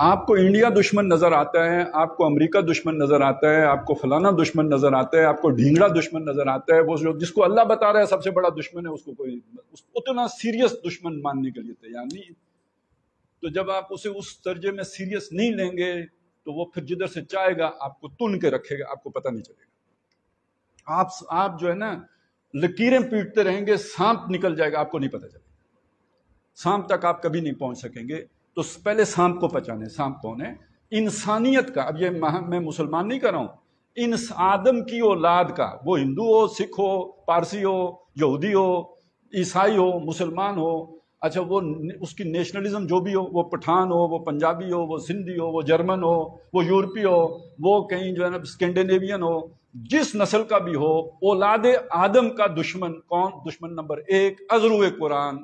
آپ کو انڈیا دشمن نظر آتا ہے، آپ کو امریکہ دشمن نظر آتا ہے، آپ کو فلانا دشمن نظر آتا ہے، آپ کو ڈھینگڑا دشمن نظر آتا ہے، وہ جس کو اللہ بتا رہا ہے سب سے بڑا دشمن ہے، اس کو کوئی اتنا سیریس دشمن ماننے کے لیے تیار نہیں ہے۔ تو جب آپ اسے اس درجے میں سیریس نہیں لیں گے تو وہ پھر جدھر سے چاہے گا آپ کو تن کے رکھے گا، آپ کو پتہ نہیں چلے گا۔ آپ جو ہے نا لکیریں پیٹتے رہیں گے، سانپ نکل جائے گا، آپ کو نہیں پتہ چلے گا۔ سانپ تک آپ کبھی نہیں پہنچ سکیں گے۔ تو پہلے سانپ کو پہچانے، سانپ کون ہے؟ انسانیت کا۔ اب یہ میں مسلمان نہیں کر رہا ہوں، آدم کی اولاد کا، وہ ہندو ہو، سکھ ہو، پارسی ہو، یہودی ہو، عیسائی ہو، مسلمان ہو، اچھا وہ اس کی نیشنلزم جو بھی ہو، وہ پٹھان ہو، وہ پنجابی ہو، وہ سندھی ہو، وہ جرمن ہو، وہ یورپی ہو، وہ کہیں جو ہے نا اسکینڈینیوین ہو، جس نسل کا بھی ہو، اولاد آدم کا دشمن کون؟ دشمن نمبر 1 ازرو قرآن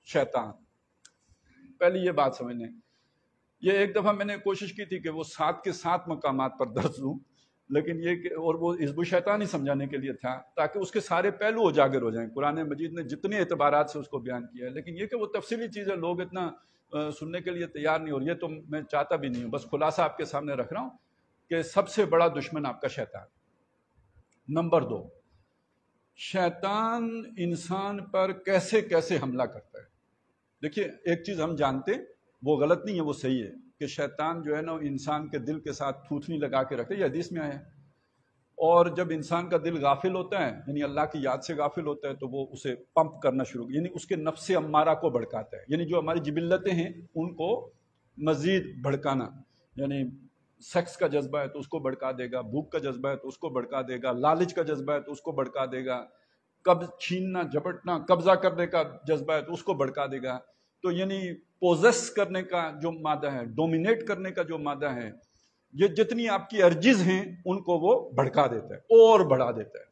شیطان۔ پہلی یہ بات سمجھ لیں۔ یہ ایک دفعہ میں نے کوشش کی تھی کہ وہ 7 کے 7 مقامات پر درس دوں، لیکن یہ کہ اور وہ حزب الشیطان ہی سمجھانے کے لیے تھا تاکہ اس کے سارے پہلو اجاگر ہو جائیں۔ قرآن مجید نے جتنے اعتبارات سے اس کو بیان کیا ہے، لیکن یہ کہ وہ تفصیلی چیزیں لوگ اتنا سننے کے لیے تیار نہیں، اور یہ تو میں چاہتا بھی نہیں ہوں، بس خلاصہ آپ کے سامنے رکھ رہا ہوں کہ سب سے بڑا دشمن آپ کا شیطان۔ نمبر 2، شیطان انسان پر کیسے کیسے حملہ کرتا ہے۔ دیکھیے ایک چیز ہم جانتے، وہ غلط نہیں ہے، وہ صحیح ہے، کہ شیطان جو ہے نا انسان کے دل کے ساتھ تھوتھنی لگا کے رکھے، یہ حدیث میں آیا ہے۔ اور جب انسان کا دل غافل ہوتا ہے، یعنی اللہ کی یاد سے غافل ہوتا ہے، تو وہ اسے پمپ کرنا شروع، یعنی اس کے نفس امارہ کو بھڑکاتا ہے، یعنی جو ہماری جبلتیں ہیں ان کو مزید بھڑکانا، یعنی سیکس کا جذبہ ہے تو اس کو بھڑکا دے گا، بھوک کا جذبہ ہے تو اس کو بھڑکا دے گا، لالچ کا جذبہ ہے تو اس کو بھڑکا دے گا، چھیننا، جھپٹنا، قبضہ کرنے کا جذبہ ہے تو اس کو بھڑکا دے گا۔ تو یعنی پوزیس کرنے کا جو مادہ ہے، ڈومینیٹ کرنے کا جو مادہ ہے، یہ جتنی آپ کی ارجز ہیں ان کو وہ بھڑکا دیتا ہے اور بڑھا دیتا ہے۔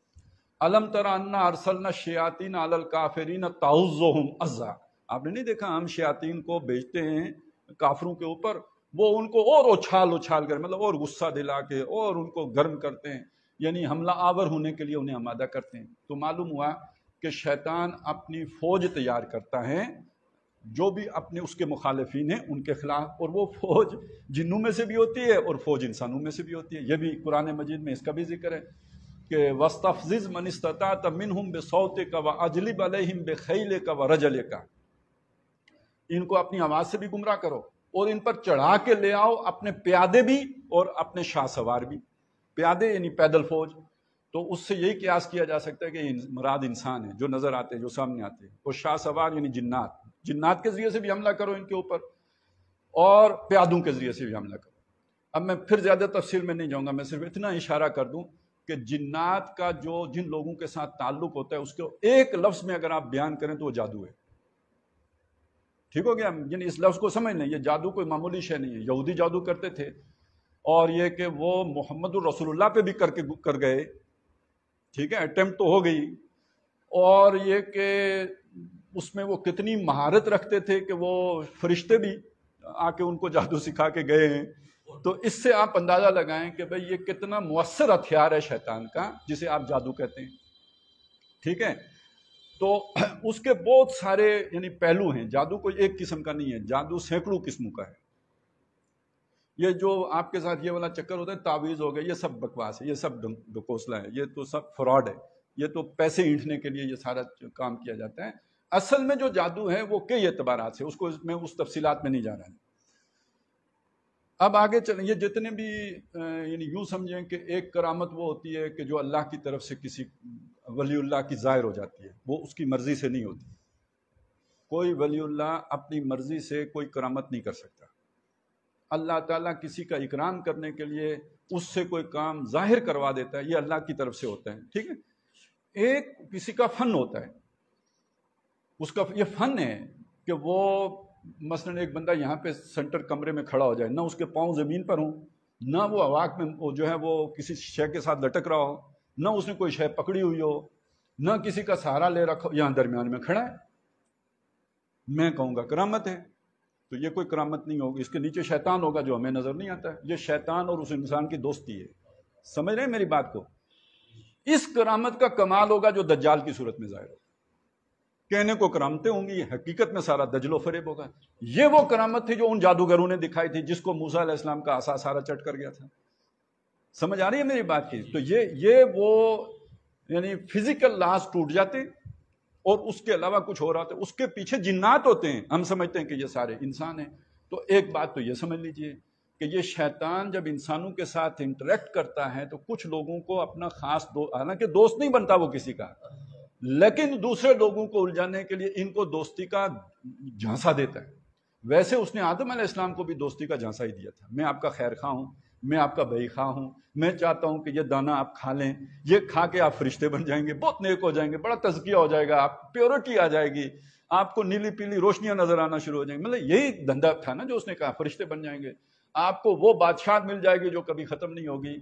الم تر انا ارسلنا الشیاطین علی الکافرین تعوذہم عزا، آپ نے نہیں دیکھا ہم شیاطین کو بھیجتے ہیں کافروں کے اوپر، وہ ان کو اور اچھال کر، مطلب اور غصہ دلا کے اور ان کو گرم کرتے ہیں، یعنی حملہ آور ہونے کے لیے انہیں آمادہ کرتے ہیں۔ تو معلوم ہوا کہ شیطان اپنی فوج تیار کرتا ہے جو بھی اپنے اس کے مخالفین ہیں ان کے خلاف، اور وہ فوج جنوں میں سے بھی ہوتی ہے اور فوج انسانوں میں سے بھی ہوتی ہے۔ یہ بھی قرآن مجید میں اس کا بھی ذکر ہے کہ وَاسْتَفْزِزْ مَنِ اسْتَطَعْتَ مِنْهُمْ بِصَوْتِكَ وَأَجْلِبْ عَلَيْهِمْ بِخَيْلِكَ وَرَجَلِكَ، ان کو اپنی آواز سے بھی گمراہ کرو اور ان پر چڑھا کے لے آؤ اپنے پیادے بھی اور اپنے شاہ سوار بھی۔ پیادے یعنی پیدل فوج، تو اس سے یہی قیاس کیا جا سکتا ہے کہ مراد انسان ہے جو نظر آتے ہیں، جو سامنے آتے ہیں، اور شاہ سوار یعنی جنات کے ذریعے سے بھی حملہ کرو ان کے اوپر، اور پیادوں کے ذریعے سے بھی حملہ کرو۔ اب میں پھر زیادہ تفصیل میں نہیں جاؤں گا، میں صرف اتنا اشارہ کر دوں کہ جنات کا جو جن لوگوں کے ساتھ تعلق ہوتا ہے اس کو ایک لفظ میں اگر آپ بیان کریں تو وہ جادو ہے۔ ٹھیک ہو گیا؟ یعنی اس لفظ کو سمجھ لیں، یہ جادو کوئی معمولی شے نہیں ہے۔ یہودی جادو کرتے تھے، اور یہ کہ وہ محمد الرسول اللہ پہ بھی کر گئے، ٹھیک ہے، اٹیمپٹ تو ہو گئی، اور یہ کہ اس میں وہ کتنی مہارت رکھتے تھے کہ وہ فرشتے بھی آ کے ان کو جادو سکھا کے گئے ہیں۔ تو اس سے آپ اندازہ لگائیں کہ بھئی یہ کتنا مؤثر ہتھیار ہے شیطان کا، جسے آپ جادو کہتے ہیں، ٹھیک ہے۔ تو اس کے بہت سارے یعنی پہلو ہیں، جادو کوئی ایک قسم کا نہیں ہے، جادو سینکڑوں قسموں کا ہے۔ یہ جو آپ کے ساتھ یہ والا چکر ہوتا ہے، تعویذ ہو گئے، یہ سب بکواس ہے، یہ سب ڈکوسلا ہے، یہ تو سب فراڈ ہے، یہ تو پیسے اینٹھنے کے لیے یہ سارا کام کیا جاتا ہے۔ اصل میں جو جادو ہے وہ کئی اعتبارات سے، اس کو میں اس تفصیلات میں نہیں جا رہا ہوں۔ اب آگے چلیں، یہ جتنے بھی یعنی یوں سمجھیں کہ ایک کرامت وہ ہوتی ہے کہ جو اللہ کی طرف سے کسی ولی اللہ کی ظاہر ہو جاتی ہے، وہ اس کی مرضی سے نہیں ہوتی۔ کوئی ولی اللہ اپنی مرضی سے کوئی کرامت نہیں کر سکتا۔ اللہ تعالیٰ کسی کا اکرام کرنے کے لیے اس سے کوئی کام ظاہر کروا دیتا ہے، یہ اللہ کی طرف سے ہوتا ہے، ٹھیک ہے۔ ایک کسی کا فن ہوتا ہے، اس کا یہ فن ہے کہ وہ مثلا ایک بندہ یہاں پہ سینٹر کمرے میں کھڑا ہو جائے، نہ اس کے پاؤں زمین پر ہوں، نہ وہ ہوا میں جو ہے وہ کسی شے کے ساتھ لٹک رہا ہو، نہ اس نے کوئی شے پکڑی ہوئی ہو، نہ کسی کا سہارا لے رکھا ہو، یہاں درمیان میں کھڑا ہے، میں کہوں گا کرامت ہے۔ تو یہ کوئی کرامت نہیں ہوگی، اس کے نیچے شیطان ہوگا جو ہمیں نظر نہیں آتا ہے۔ یہ شیطان اور اس انسان کی دوستی ہے، سمجھ رہے ہیں میری بات کو؟ اس کرامت کا کمال ہوگا جو دجال کی صورت میں ظاہر ہوگا، کہنے کو کرامتیں ہوں گی، یہ حقیقت میں سارا دجل و فریب ہوگا۔ یہ وہ کرامت تھی جو ان جادوگروں نے دکھائی تھی، جس کو موسیٰ علیہ السلام کا عصا سارا چٹ کر گیا تھا۔ سمجھ آ رہی ہے میری بات کی؟ تو یہ وہ یعنی فزیکل لاز ٹوٹ جاتے اور اس کے علاوہ کچھ ہو رہا تھا، اس کے پیچھے جنات ہوتے ہیں، ہم سمجھتے ہیں کہ یہ سارے انسان ہیں۔ تو ایک بات تو یہ سمجھ لیجئے کہ یہ شیطان جب انسانوں کے ساتھ انٹریکٹ کرتا ہے تو کچھ لوگوں کو اپنا خاص حالانکہ دوست نہیں بنتا وہ کسی کا، لیکن دوسرے لوگوں کو الجھانے کے لیے ان کو دوستی کا جھانسا دیتا ہے۔ ویسے اس نے آدم علیہ السلام کو بھی دوستی کا جھانسا ہی دیا تھا، میں آپ کا خیر خواہ ہوں، میں آپ کا بھائی خواہ ہوں، میں چاہتا ہوں کہ یہ دانہ آپ کھا لیں، یہ کھا کے آپ فرشتے بن جائیں گے، بہت نیک ہو جائیں گے، بڑا تزکیہ ہو جائے گا، آپ پیورٹی آ جائے گی، آپ کو نیلی پیلی روشنیاں نظر آنا شروع ہو جائیں گی۔ مطلب یہی دھندا تھا نا جو اس نے کہا، فرشتے بن جائیں گے، آپ کو وہ بادشاہت مل جائے گی جو کبھی ختم نہیں ہوگی۔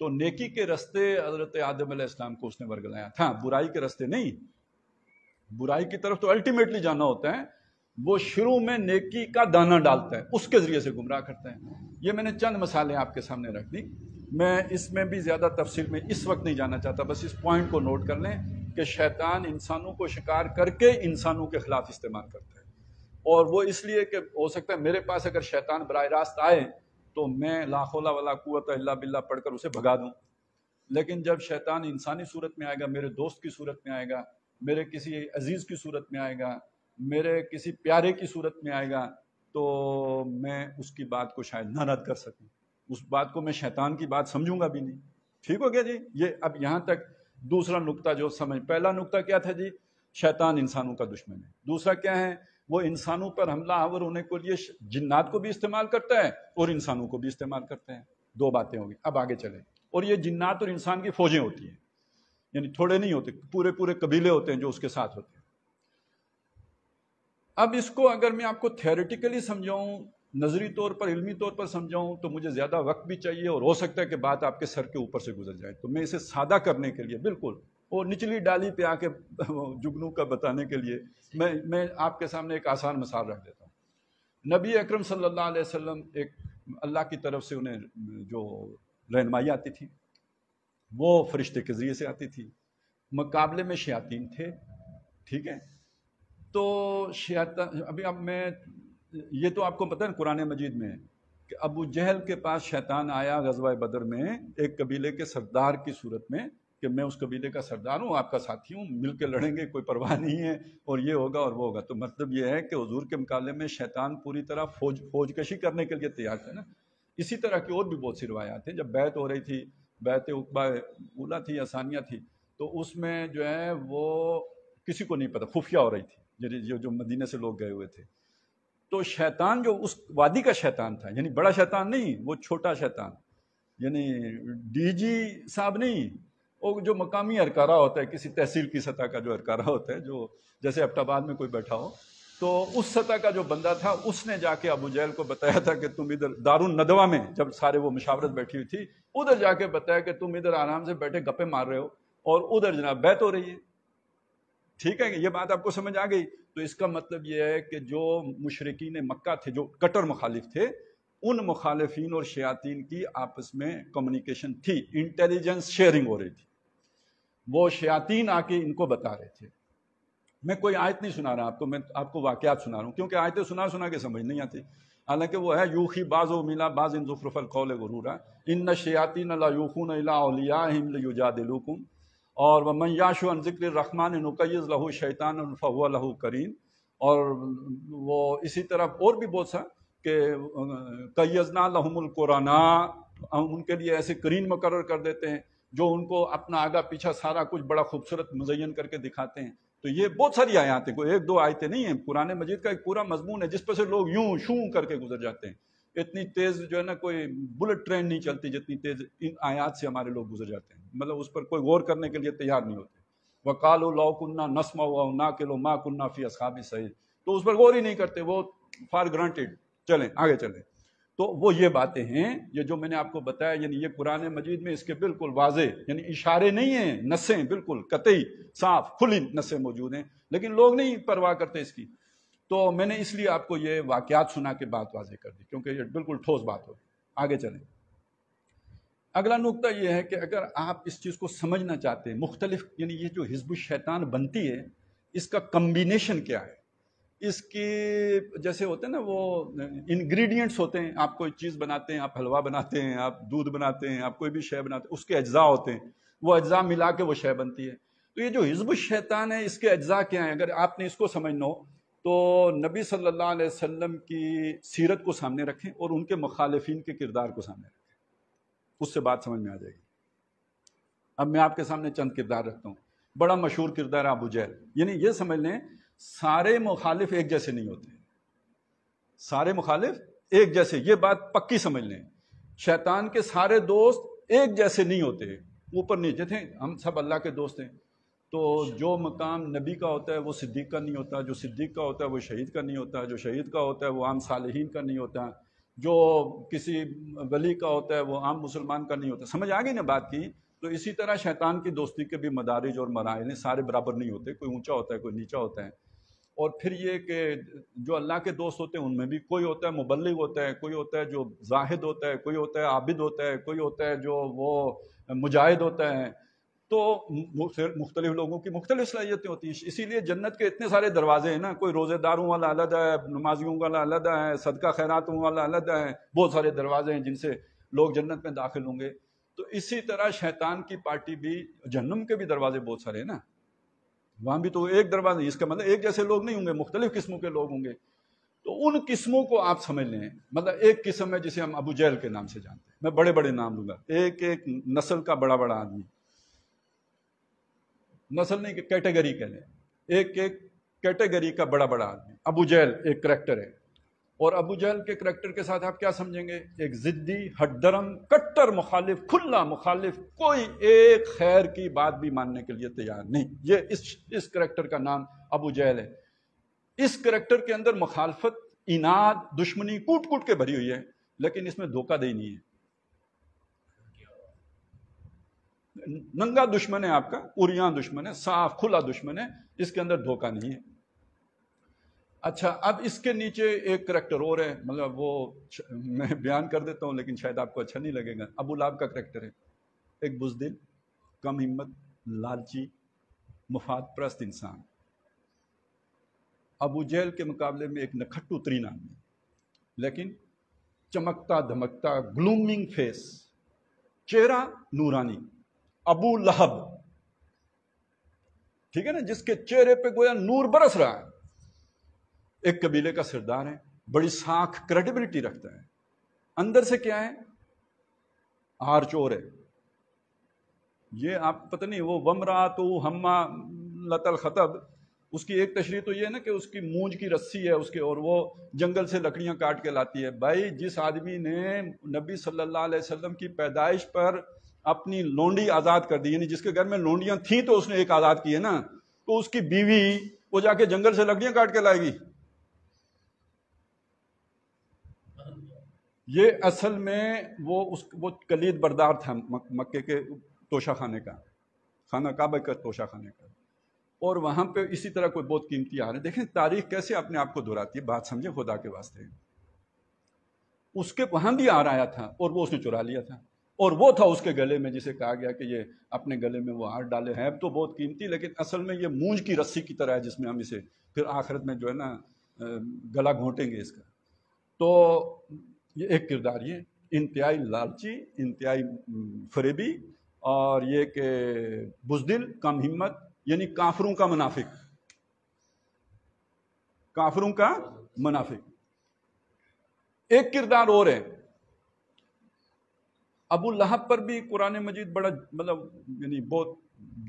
تو نیکی کے رستے حضرت آدم علیہ السلام کو اس نے ورگلایا تھا، برائی کے رستے نہیں۔ برائی کی طرف تو الٹیمیٹلی جانا ہوتا ہے، وہ شروع میں نیکی کا دانہ ڈالتا ہے، اس کے ذریعے سے گمراہ کرتا ہے۔ یہ میں نے چند مثالیں آپ کے سامنے رکھ دی، میں اس میں بھی زیادہ تفصیل میں اس وقت نہیں جانا چاہتا، بس اس پوائنٹ کو نوٹ کر لیں کہ شیطان انسانوں کو شکار کر کے انسانوں کے خلاف استعمال کرتا ہے، اور وہ اس لیے کہ ہو سکتا ہے میرے پاس اگر شیطان براہ راست آئے تو میں لا حول ولا قوت الا باللہ پڑھ کر اسے بھگا دوں، لیکن جب شیطان انسانی صورت میں آئے گا، میرے دوست کی صورت میں آئے گا، میرے کسی عزیز کی صورت میں آئے گا، میرے کسی پیارے کی صورت میں آئے گا، تو میں اس کی بات کو شاید نہ رد کر سکوں، اس بات کو میں شیطان کی بات سمجھوں گا بھی نہیں۔ ٹھیک ہو گیا جی؟ یہ اب یہاں تک دوسرا نقطہ جو سمجھ، پہلا نقطہ کیا تھا جی؟ شیطان انسانوں کا دشمن ہے۔ دوسرا کیا ہے؟ وہ انسانوں پر حملہ آور ہونے کے لیے جنات کو بھی استعمال کرتا ہے اور انسانوں کو بھی استعمال کرتا ہے۔ دو باتیں ہوگی، اب آگے چلیں۔ اور یہ جنات اور انسان کی فوجیں ہوتی ہیں، یعنی تھوڑے نہیں ہوتے، پورے پورے قبیلے ہوتے ہیں جو اس کے ساتھ ہوتے ہیں۔ اب اس کو اگر میں آپ کو تھیوریٹیکلی سمجھاؤں، نظری طور پر، علمی طور پر سمجھاؤں تو مجھے زیادہ وقت بھی چاہیے اور ہو سکتا ہے کہ بات آپ کے سر کے اوپر سے گزر جائے، تو میں اسے سادہ کرنے کے لیے بالکل اور نچلی ڈالی پہ آ کے جگنو کا بتانے کے لیے میں آپ کے سامنے ایک آسان مثال رکھ دیتا ہوں۔ نبی اکرم صلی اللہ علیہ وسلم، ایک اللہ کی طرف سے انہیں جو رہنمائی آتی تھی وہ فرشتے کے ذریعے سے آتی تھی، مقابلے میں شیاطین تھے، ٹھیک ہے؟ تو شیطان، اب میں یہ تو آپ کو پتہ ہے قرآن مجید میں کہ ابو جہل کے پاس شیطان آیا غزوہ بدر میں ایک قبیلے کے سردار کی صورت میں کہ میں اس قبیلے کا سردار ہوں، آپ کا ساتھی ہوں، مل کے لڑیں گے، کوئی پرواہ نہیں ہے، اور یہ ہوگا اور وہ ہوگا۔ تو مطلب یہ ہے کہ حضور کے مقابلے میں شیطان پوری طرح فوج کشی کرنے کے لیے تیار تھا نا۔ اسی طرح کی اور بھی بہت سی روایات ہیں، جب بیعت ہو رہی تھی، بیعت عقبہ اولیٰ تھی یا ثانیہ تھی، تو اس میں جو ہے وہ کسی کو نہیں پتا، خفیہ ہو رہی تھی، جو مدینہ سے لوگ گئے ہوئے تھے۔ تو شیطان جو اس وادی کا شیطان تھا، یعنی بڑا شیطان نہیں، وہ چھوٹا شیطان، یعنی ڈی جی صاحب نہیں، وہ جو مقامی ارکارہ ہوتا ہے، کسی تحصیل کی سطح کا جو ارکارہ ہوتا ہے، جو جیسے ایبٹ آباد میں کوئی بیٹھا ہو، تو اس سطح کا جو بندہ تھا، اس نے جا کے ابو جہل کو بتایا تھا کہ تم ادھر دارالندوہ میں، جب سارے وہ مشاورت بیٹھی ہوئی تھی، ادھر جا کے بتایا کہ تم ادھر آرام سے بیٹھے گپے مار رہے ہو اور ادھر جناب بیعت ہو رہی ہے۔ ٹھیک ہے، یہ بات آپ کو سمجھ آ گئی؟ تو اس کا مطلب یہ ہے کہ جو مشرکین مکہ تھے، جو کٹر مخالف تھے، ان مخالفین اور شیاطین کی آپس میں کمیونیکیشن تھی، انٹیلیجنس شیئرنگ ہو رہی تھی، وہ شیاطین آ کے ان کو بتا رہے تھے۔ میں کوئی آیت نہیں سنا رہا آپ کو، میں آپ کو واقعات سنا رہا ہوں، کیونکہ آیتیں سنا کے سمجھ نہیں آتی، حالانکہ وہ ہے یوخی بعض ملا بعض زخرف القول غرورا ان الشیاطین لا یوخون الی اولیاءہم لیجادلوکم، اور وَمَن یعش عن ذکر الرحمن نقیض لہ شیطانا فہو لہ قرین، اور وہ اسی طرح اور بھی بہت سا کہ قیضنا لہم القرناء، ہم ان کے لیے ایسے قرین مقرر کر دیتے ہیں جو ان کو اپنا آگا پیچھا سارا کچھ بڑا خوبصورت مزین کر کے دکھاتے ہیں۔ تو یہ بہت ساری آیات ہیں، کوئی ایک دو آیتیں نہیں ہیں، قرآن مجید کا ایک پورا مضمون ہے جس پہ سے لوگ یوں شوں کر کے گزر جاتے ہیں۔ اتنی تیز جو ہے نا کوئی بلٹ ٹرین نہیں چلتی جتنی تیز ان آیات سے ہمارے لوگ گزر جاتے ہیں، مطلب اس پر کوئی غور کرنے کے لیے تیار نہیں ہوتے۔ وَقَالُوا لَوْ كُنَّا نَسْمَعُ أَوْ نَعْقِلُ مَا كُنَّا فِي أَصْحَابِ السَّعِيرِ، تو اس پر غور ہی نہیں کرتے، وہ فار گرانٹیڈ۔ چلیں آگے چلیں، تو وہ یہ باتیں ہیں، یہ جو میں نے آپ کو بتایا، یعنی یہ قرآن مجید میں اس کے بالکل واضح، یعنی اشارے نہیں ہیں، نصیں بالکل قطعی صاف کھلی نصیں موجود ہیں، لیکن لوگ نہیں پرواہ کرتے اس کی۔ تو میں نے اس لیے آپ کو یہ واقعات سنا کے بات واضح کر دی، کیونکہ یہ بالکل ٹھوس بات ہوگی۔ آگے چلیں، اگلا نقطہ یہ ہے کہ اگر آپ اس چیز کو سمجھنا چاہتے ہیں، مختلف، یعنی یہ جو حزب الشیطان بنتی ہے، اس کا کمبینیشن کیا ہے، اس کی جیسے ہوتے ہیں نا وہ انگریڈینٹس ہوتے ہیں، آپ کوئی چیز بناتے ہیں، آپ حلوہ بناتے ہیں، آپ دودھ بناتے ہیں، آپ کوئی بھی شے بناتے ہیں، اس کے اجزاء ہوتے ہیں، وہ اجزاء ملا کے وہ شے بنتی ہے. تو یہ جو حزب الشیطان ہے اس کے اجزاء کیا ہیں، اگر آپ نے اس کو سمجھنا ہو تو نبی صلی اللہ علیہ وسلم کی سیرت کو سامنے رکھیں اور ان کے مخالفین کے کردار کو سامنے رکھیں، اس سے بات سمجھ میں آ جائے گی. اب میں آپ کے سامنے چند کردار رکھتا ہوں. بڑا مشہور کردار ہے ابو جہل. یعنی یہ سمجھ لیں سارے مخالف ایک جیسے نہیں ہوتے، سارے مخالف ایک جیسے، یہ بات پکی سمجھ لیں. شیطان کے سارے دوست ایک جیسے نہیں ہوتے، اوپر نیچے تھے، ہم سب اللہ کے دوست ہیں. تو جو مقام نبی کا ہوتا ہے وہ صدیق کا نہیں ہوتا، جو صدیق کا ہوتا ہے وہ شہید کا نہیں ہوتا، جو شہید کا ہوتا ہے وہ عام صالحین کا نہیں ہوتا، جو کسی ولی کا ہوتا ہے وہ عام مسلمان کا نہیں ہوتا. سمجھ آ گئی نا بات کی؟ تو اسی طرح شیطان کی دوستی کے بھی مدارج اور مراحل ہیں، سارے برابر نہیں ہوتے، کوئی اونچا ہوتا ہے کوئی نیچا ہوتا ہے. اور پھر یہ کہ جو اللہ کے دوست ہوتے ہیں ان میں بھی کوئی ہوتا ہے مبلغ ہوتا ہے، کوئی ہوتا ہے جو زاہد ہوتا ہے، کوئی ہوتا ہے عابد ہوتا ہے، کوئی ہوتا ہے جو وہ مجاہد ہوتا ہے. تو مختلف لوگوں کی مختلف صلاحیتیں ہوتی ہیں. اسی لیے جنت کے اتنے سارے دروازے ہیں نا، کوئی روزے داروں والا علیحدہ ہے، نمازیوں والا علیحدہ ہے، صدقہ خیراتوں والا علیحدہ ہے، بہت سارے دروازے ہیں جن سے لوگ جنت میں داخل ہوں گے. تو اسی طرح شیطان کی پارٹی بھی، جہنم کے بھی دروازے بہت سارے ہیں نا، وہاں بھی تو ایک دروازہ، اس کا مطلب ایک جیسے لوگ نہیں ہوں گے، مختلف قسموں کے لوگ ہوں گے. تو ان قسموں کو آپ سمجھ لیں. مطلب ایک قسم ہے جسے ہم ابو جہل کے نام سے جانتے ہیں، میں بڑے بڑے نام لوں گا، ایک ایک نسل کا بڑا بڑا آدمی، نسل نہیں کہ کیٹیگری کہہ لیں، ایک ایک کیٹیگری کا بڑا بڑا آدمی. ابو جہل ایک کریکٹر ہے، اور ابو جہل کے کریکٹر کے ساتھ آپ کیا سمجھیں گے؟ ایک ضدی، ہٹ درم، کٹر مخالف، کھلا مخالف، کوئی ایک خیر کی بات بھی ماننے کے لیے تیار نہیں. یہ اس کریکٹر کا نام ابو جہل ہے. اس کریکٹر کے اندر مخالفت، اناد، دشمنی کوٹ کوٹ کے بھری ہوئی ہے، لیکن اس میں دھوکہ دہی نہیں ہے. ننگا دشمن ہے آپ کا، اوریاں دشمن ہے، صاف کھلا دشمن ہے، اس کے اندر دھوکہ نہیں ہے. اچھا، اب اس کے نیچے ایک کریکٹر اور ہے، مطلب وہ میں بیان کر دیتا ہوں لیکن شاید آپ کو اچھا نہیں لگے گا. ابو لہب کا کریکٹر ہے، ایک بزدل، کم ہمت، لالچی، مفاد پرست انسان. ابو جہل کے مقابلے میں ایک نکھٹو ترین آدمی، لیکن چمکتا دھمکتا، گلومنگ فیس، چہرہ نورانی. ابو لہب، ٹھیک ہے نا، جس کے چہرے پہ گویا نور برس رہا ہے. ایک قبیلے کا سردار ہے، بڑی ساکھ کریڈیبلٹی رکھتا ہے. اندر سے کیا ہے؟ آر چور ہے. یہ آپ پتہ نہیں، وہ ومراتو ہما لتل خطب، اس کی ایک تشریح تو یہ ہے نا کہ اس کی مونج کی رسی ہے اس کے، اور وہ جنگل سے لکڑیاں کاٹ کے لاتی ہے. بھائی جس آدمی نے نبی صلی اللہ علیہ وسلم کی پیدائش پر اپنی لونڈی آزاد کر دی، یعنی جس کے گھر میں لونڈیاں تھیں تو اس نے ایک آزاد کی ہے نا، تو اس کی بیوی وہ جا کے جنگل سے لکڑیاں کاٹ کے لائے گی؟ یہ اصل میں وہ کلید بردار تھا مکے کے توشہ خانے کا، خانہ کعبہ کا توشہ خانے کا، اور وہاں پہ اسی طرح کوئی بہت قیمتی آ رہے. دیکھیں تاریخ کیسے اپنے آپ کو دہراتی ہے، بات سمجھیں خدا کے واسطے. اس کے وہاں بھی آر آیا تھا اور وہ اس نے چرا لیا تھا، اور وہ تھا اس کے گلے میں، جسے کہا گیا کہ یہ اپنے گلے میں وہ ہار ڈالے ہیں. تو بہت قیمتی، لیکن اصل میں یہ مونج کی رسی کی طرح ہے جس میں ہم اسے پھر آخرت میں جو ہے نا گلا گھونٹیں گے اس کا. تو یہ ایک کردار، یہ انتہائی لالچی، انتہائی فریبی، اور یہ کہ بزدل، کم ہمت، یعنی کافروں کا منافق، کافروں کا منافق. ایک کردار اور ہے، ابو لہب پر بھی قرآن مجید بڑا مطلب یعنی بہت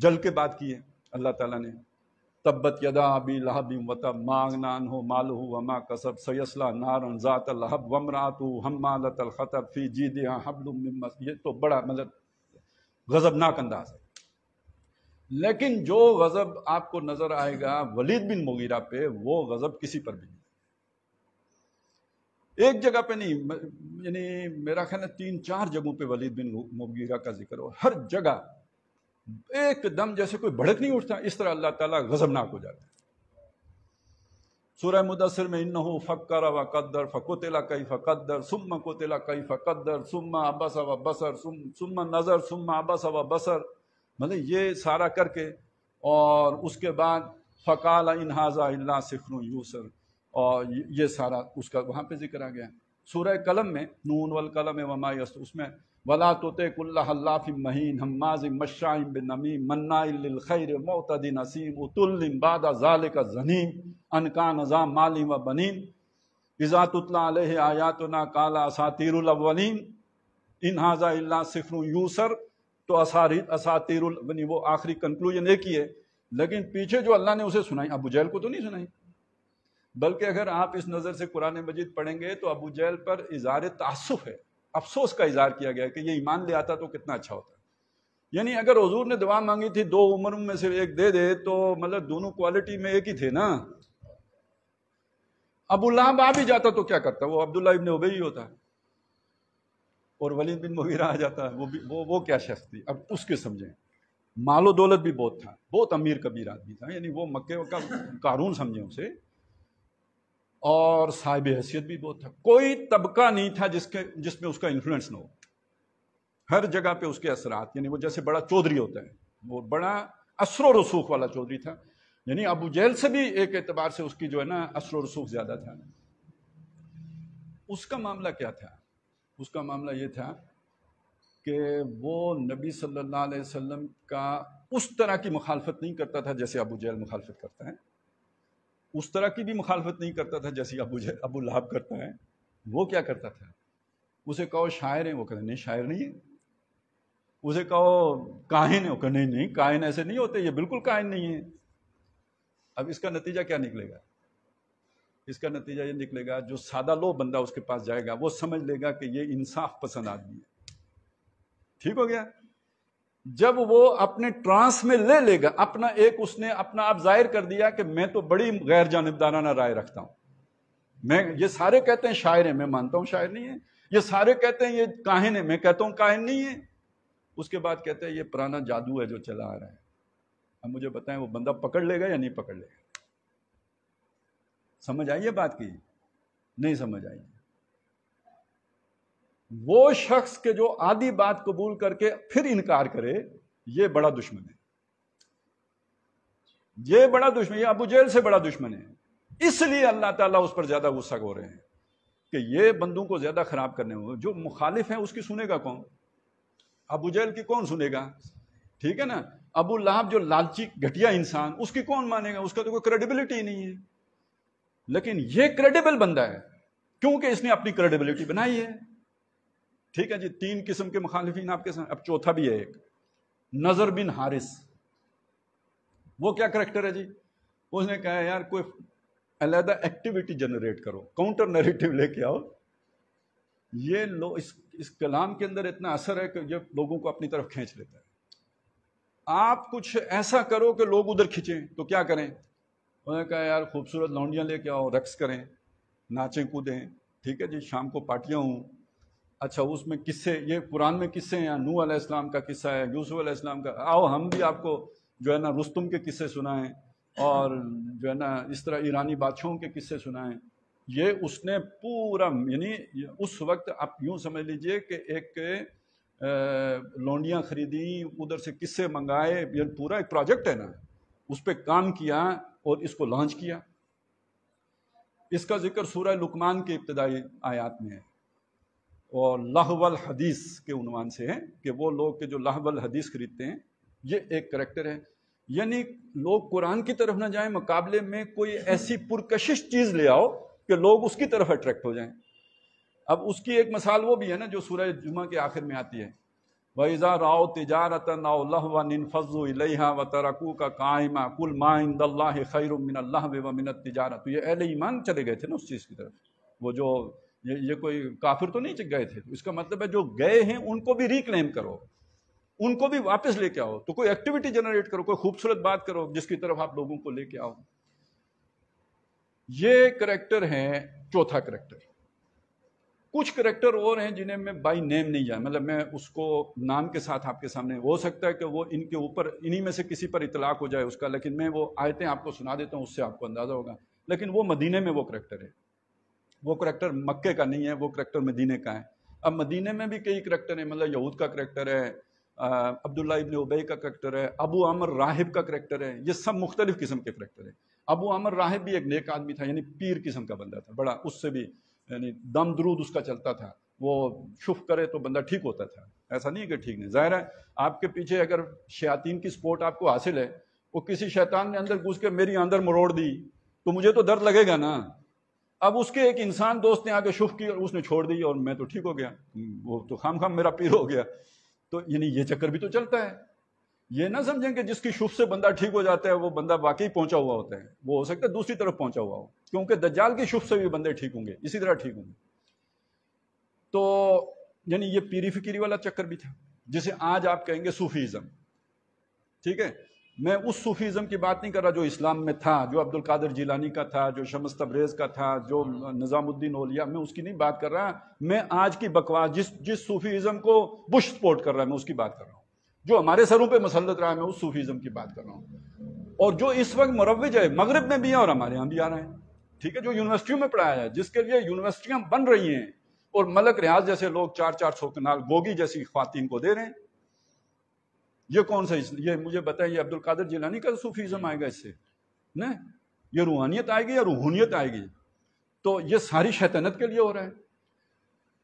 جل کے بات کی ہے اللہ تعالیٰ نے. تبت یدا ابی لہب وتب ما اغنی عنہ مالہ وما کسب سیصلی نارا ذات لہب وامرأتہ حمالۃ الحطب فی جیدہا حبل من مسد. یہ تو بڑا مطلب غضبناک انداز ہے. لیکن جو غضب آپ کو نظر آئے گا ولید بن مغیرہ پہ، وہ غضب کسی پر بھی نہیں. ایک جگہ پہ نہیں، یعنی میرا خیال ہے 3-4 جگہوں پہ ولید بن مغیرہ کا ذکر ہو، ہر جگہ ایک دم جیسے کوئی بھڑک نہیں اٹھتا، اس طرح اللہ تعالیٰ غضبناک ہو جاتا ہے. سورہ مدثر میں انہ فکر وقدر فقتل کیف قدر ثم قتل کیف قدر ثم عبس وبصر ثم نظر ثم عبس وبصر. مطلب یہ سارا کر کے، اور اس کے بعد فقال ان ھذا الا سحر یوسر، اور یہ سارا اس کا وہاں پہ ذکر آ گیا۔ سورہ قلم میں نون والقلم وما یسطرون، اس میں ولا تطع كل حلاف مہین ہماز مشاء بنمیم مناع للخیر معتد نسیم عتل بعد ذلک زنیم ان کان ذا مال وبنین اذا تتلی علیہ آیاتنا قال اساطیر الاولین ان ھذا الا سحر یوسر۔ تو اساطیر وہ آخری کنکلوژن ایک ہی ہے، لیکن پیچھے جو اللہ نے اسے سنائی ابو جہل کو تو نہیں سنائی، بلکہ اگر آپ اس نظر سے قرآن مجید پڑھیں گے تو ابو جہل پر اظہار تعسف ہے، افسوس کا اظہار کیا گیا کہ یہ ایمان لے آتا تو کتنا اچھا ہوتا۔ یعنی اگر حضور نے دعا مانگی تھی دو عمروں میں سے ایک دے دے تو مطلب دونوں کوالٹی میں ایک ہی تھے نا۔ ابو لہب آ بھی جاتا تو کیا کرتا، وہ عبداللہ ابن ابی ہی ہوتا، اور ولید بن مغیرہ آ جاتا ہے، وہ کیا شخص تھی، اب اس کے سمجھیں۔ مال و دولت بھی بہت تھا، بہت امیر کبیر آدمی تھا، یعنی وہ مکے کا قارون سمجھیں اسے، اور صاحب حیثیت بھی بہت تھا۔ کوئی طبقہ نہیں تھا جس میں اس کا انفلوئنس نہ ہو، ہر جگہ پہ اس کے اثرات، یعنی وہ جیسے بڑا چودھری ہوتا ہے، وہ بڑا اثر و رسوخ والا چودھری تھا، یعنی ابو جہل سے بھی ایک اعتبار سے اس کی جو ہے نا اثر و رسوخ زیادہ تھا۔ اس کا معاملہ کیا تھا؟ اس کا معاملہ یہ تھا کہ وہ نبی صلی اللہ علیہ وسلم کا اس طرح کی مخالفت نہیں کرتا تھا جیسے ابو جہل مخالفت کرتا ہے، اس طرح کی بھی مخالفت نہیں کرتا تھا جیسے ابو لہب کرتا ہے۔ وہ کیا کرتا تھا؟ اسے کہو شاعر ہے، وہ کہتا نہیں شاعر نہیں ہے۔ اسے کہو کاہن ہے، وہ کہتا نہیں کاہن ایسے نہیں ہوتے، یہ بالکل کاہن نہیں ہے۔ اب اس کا نتیجہ کیا نکلے گا؟ اس کا نتیجہ یہ نکلے گا جو سادہ لو بندہ اس کے پاس جائے گا وہ سمجھ لے گا کہ یہ انصاف پسند آدمی ہے۔ ٹھیک ہو گیا؟ جب وہ اپنے ٹرانس میں لے لے گا اپنا اس نے اپنا آپ ظاہر کر دیا کہ میں تو بڑی غیر جانبدارانہ رائے رکھتا ہوں، یہ سارے کہتے ہیں شاعر ہیں، میں مانتا ہوں شاعر نہیں ہے، یہ سارے کہتے ہیں یہ کاہن ہے، میں کہتا ہوں کاہن نہیں ہے۔ اس کے بعد کہتے ہیں یہ پرانا جادو ہے جو چلا آ رہا ہے، اب مجھے بتائیں وہ بندہ پکڑ لے گا یا نہیں پکڑ لے گا؟ سمجھ آئیے بات کی؟ نہیں سمجھ آئی؟ وہ شخص کے جو آدھی بات قبول کر کے پھر انکار کرے، یہ بڑا دشمن ہے، یہ بڑا دشمن، یہ ابو جہل سے بڑا دشمن ہے۔ اس لیے اللہ تعالیٰ اس پر زیادہ غصہ ہو رہے ہیں کہ یہ بندوں کو زیادہ خراب کرنے ہوں۔ جو مخالف ہیں اس کی سنے گا کون؟ ابو جہل کی کون سنے گا؟ ٹھیک ہے نا؟ ابو لہب جو لالچی گھٹیا انسان، اس کی کون مانے گا؟ اس کا تو کوئی کریڈیبلٹی نہیں ہے۔ لیکن یہ کریڈیبل بندہ ہے کیونکہ اس نے اپنی کریڈیبلٹی بنائی ہے۔ ٹھیک ہے جی، 3 قسم کے مخالفین آپ کے ساتھ، اب چوتھا بھی ہے ایک، نضر بن حارث۔ وہ کیا کریکٹر ہے جی؟ اس نے کہا یار کوئی علیحدہ ایکٹیویٹی جنریٹ کرو، کاؤنٹر نیریٹو لے کے آؤ۔ یہ اس کلام کے اندر اتنا اثر ہے کہ یہ لوگوں کو اپنی طرف کھینچ لیتا ہے۔ آپ کچھ ایسا کرو کہ لوگ ادھر کھینچیں، تو کیا کریں؟ انہوں نے کہا یار خوبصورت لونڈیاں لے کے آؤ، رقص کریں، ناچیں کودیں، ٹھیک ہے جی، شام کو پارٹیاں ہوں۔ اچھا اس میں قصے، یہ قرآن میں قصے ہیں، نوح علیہ السلام کا قصہ ہے، یوسف علیہ السلام کا، آؤ ہم بھی آپ کو جو ہے نا رستم کے قصے سنائیں، اور جو ہے نا اس طرح ایرانی بادشاہوں کے قصے سنائیں۔ یہ اس نے پورا، یعنی اس وقت آپ یوں سمجھ لیجئے کہ ایک لونڈیاں خریدیں، ادھر سے قصے منگائے، یہ پورا ایک پروجیکٹ ہے نا، اس پہ کام کیا اور اس کو لانچ کیا۔ اس کا ذکر سورہ لقمان کے ابتدائی آیات میں ہے، اور لہو الحدیث کے عنوان سے ہے کہ وہ لوگ کہ جو لہو الحدیث خریدتے ہیں، یہ ایک کریکٹر ہے۔ یعنی لوگ قرآن کی طرف نہ جائیں، مقابلے میں کوئی ایسی پرکشش چیز لے آؤ کہ لوگ اس کی طرف اٹریکٹ ہو جائیں۔ اب اس کی ایک مثال وہ بھی ہے نا جو سورہ جمعہ کے آخر میں آتی ہے، وَإِذَا رَأَوْا تِجَارَةً أَوْ لَهْوًا انفضوا إِلَيْهَا وَتَرَكُوكَ قَائِمًا قُلْ مَا عِندَ اللَّهِ خَيْرٌ مِّنَ اللَّهْوِ وَمِنَ التِّجَارَةِ۔ تو یہ اہل ایمان چلے گئے تھے نا اس چیز کی طرف، وہ جو یہ کوئی کافر تو نہیں گئے تھے، اس کا مطلب ہے جو گئے ہیں ان کو بھی ریکلیم کرو، ان کو بھی واپس لے کے آؤ، تو کوئی ایکٹیویٹی جنریٹ کرو، کوئی خوبصورت بات کرو جس کی طرف آپ لوگوں کو لے کے آؤ۔ یہ کریکٹر ہے چوتھا کریکٹر۔ کچھ کریکٹر اور ہیں جنہیں میں بائی نیم نہیں جانا، مطلب میں اس کو نام کے ساتھ آپ کے سامنے، ہو سکتا ہے کہ وہ ان کے اوپر انہی میں سے کسی پر اطلاق ہو جائے اس کا، لیکن میں وہ آیتیں آپ کو سنا دیتا ہوں، اس سے آپ کو اندازہ ہوگا۔ لیکن وہ مدینے میں وہ کریکٹر ہے، وہ کریکٹر مکے کا نہیں ہے، وہ کریکٹر مدینے کا ہے۔ اب مدینے میں بھی کئی کریکٹر ہیں، مطلب یہود کا کریکٹر ہے، عبداللہ ابن ابی کا کریکٹر ہے، ابو عامر راہب کا کریکٹر ہے، یہ سب مختلف قسم کے کریکٹر ہیں۔ ابو عامر راہب بھی ایک نیک آدمی تھا، یعنی پیر قسم کا بندہ تھا، بڑا اس سے بھی یعنی دم درود اس کا چلتا تھا، وہ شف کرے تو بندہ ٹھیک ہوتا تھا، ایسا نہیں کہ ٹھیک نہیں۔ ظاہر ہے آپ کے پیچھے اگر شیاطین کی سپورٹ آپ کو حاصل ہے، وہ کسی شیطان نے اندر گھس کے میری اندر مروڑ دی تو مجھے تو درد لگے گا نا۔ اب اس کے ایک انسان دوست نے آگے شف کی اور اس نے چھوڑ دی اور میں تو ٹھیک ہو گیا، وہ تو خام خام میرا پیر ہو گیا۔ تو یعنی یہ چکر بھی تو چلتا ہے۔ یہ نہ سمجھیں کہ جس کی شف سے بندہ ٹھیک ہو جاتا ہے وہ بندہ واقعی پہنچا ہوا ہوتا ہے، وہ ہو سکتا ہے دوسری طرف پہنچا ہوا ہو، کیونکہ دجال کی شف سے بھی بندے ٹھیک ہوں گے، اسی طرح ٹھیک ہوں گے۔ تو یعنی یہ پیری فکری والا چکر بھی تھا، جسے آج آپ کہیں گے صوفیزم، ٹھیک ہے۔ میں اس صوفیزم کی بات نہیں کر رہا جو اسلام میں تھا، جو عبد القادر جیلانی کا تھا، جو شمس تبریز کا تھا، جو نظام الدین اولیاء، میں اس کی نہیں بات کر رہا۔ میں آج کی بکواس جس صوفیزم کو بش سپورٹ کر رہا ہے میں اس کی بات کر رہا ہوں، جو ہمارے سروں پہ مسلط رہا ہے میں اس صوفیزم کی بات کر رہا ہوں، اور جو اس وقت مروج ہے، مغرب میں بھی ہے اور ہمارے یہاں بھی آ رہا ہے، ٹھیک ہے، جو یونیورسٹیوں میں پڑھایا ہے، جس کے لیے یونیورسٹیاں بن رہی ہیں اور ملک ریاض جیسے لوگ 400 کنال گوگی جیسی خواتین کو دے رہے ہیں۔ یہ کون سا، یہ مجھے بتائیے عبد القادر جیلانی کا صوفیزم آئے گا اس سے؟ نہیں، یہ روحانیت آئے گی یا روحانیت آئے گی؟ تو یہ ساری شیطنت کے لیے ہو رہا ہے۔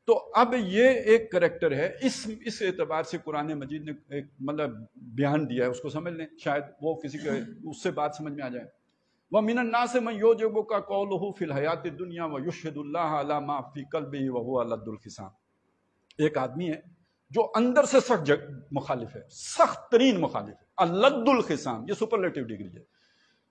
تو اب یہ ایک کریکٹر ہے، اس اعتبار سے قرآن مجید نے ایک مطلب بیان دیا ہے، اس کو سمجھ لیں، شاید وہ کسی کے اس سے بات سمجھ میں آ جائے۔ وَمِنَ النَّاسِ مَن يُعْجِبُكَ قَوْلُهُ فِي الْحَيَاةِ الدُّنْيَا وَيُشْهِدُ اللَّهَ عَلَى مَا فِي قَلْبِهِ وَهُوَ لَدُّ الْخِصَامِ۔ ایک آدمی ہے جو اندر سے سخت مخالف ہے، سخت ترین مخالف ہے، لد الخصام، یہ سپرلیٹو ڈگری ہے۔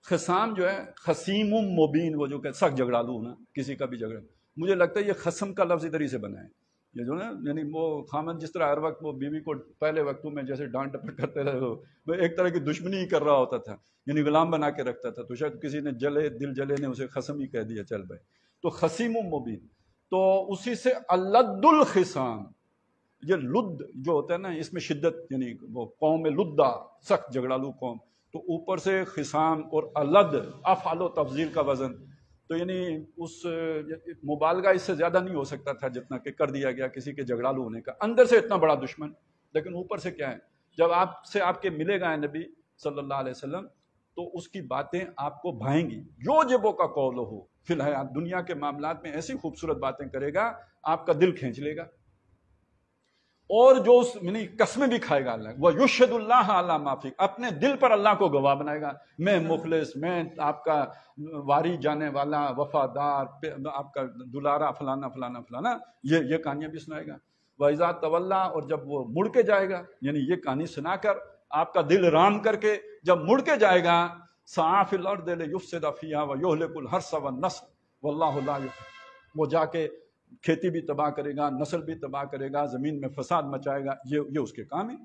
خصام جو ہے خصیم مبین، وہ جو کہ سخت جھگڑالو نا، کسی کا بھی جھگڑا، مجھے لگتا ہے یہ خصم کا لفظ ادھر ہی سے بنا ہے، یہ جو نا یعنی وہ خامد جس طرح ہر وقت وہ بیوی کو پہلے وقتوں میں جیسے ڈانٹ ڈپٹ کرتے رہے، وہ ایک طرح کی دشمنی ہی کر رہا ہوتا تھا، یعنی غلام بنا کے رکھتا تھا، تو شاید کسی نے دل جلے نے اسے خصم ہی کہہ دیا، چل بھائی، تو خصیم مبین، تو اسی سے لد الخصام، یہ لد جو ہوتا ہے نا اس میں شدت، یعنی وہ قوم لدہ، سخت جھگڑالو قوم، تو اوپر سے خصام اور الد افعل و تفضیل کا وزن، تو یعنی اس مبالغہ اس سے زیادہ نہیں ہو سکتا تھا جتنا کہ کر دیا گیا کسی کے جھگڑالو ہونے کا، اندر سے اتنا بڑا دشمن، لیکن اوپر سے کیا ہے، جب آپ کے ملے گا نبی صلی اللہ علیہ وسلم تو اس کی باتیں آپ کو بھائیں گی، یعجبو کا قول ہو فی الحیات، دنیا کے معاملات میں ایسی خوبصورت باتیں کرے گا آپ کا دل کھینچ لے گا، اور جو یعنی قسمیں بھی کھائے گا اللہ، وہ یشہد اللہ علی ما فی، اپنے دل پر اللہ کو گواہ بنائے گا، میں مخلص، میں آپ کا واری جانے والا، وفادار، آپ کا دلارا، فلانا فلانا فلانا، یہ کہانیاں بھی سنائے گا۔ وَإِذَا تَوَلَّا، اور جب وہ مڑ کے جائے گا، یعنی یہ کہانی سنا کر آپ کا دل رام کر کے جب مڑ کے جائے گا، سعیٰ فی الارض لیفسد فیہا ویہلک الحرث والنسل واللہ لا یحب، وہ جا کے کھیتی بھی تباہ کرے گا، نسل بھی تباہ کرے گا، زمین میں فساد مچائے گا، یہ اس کے کام ہے۔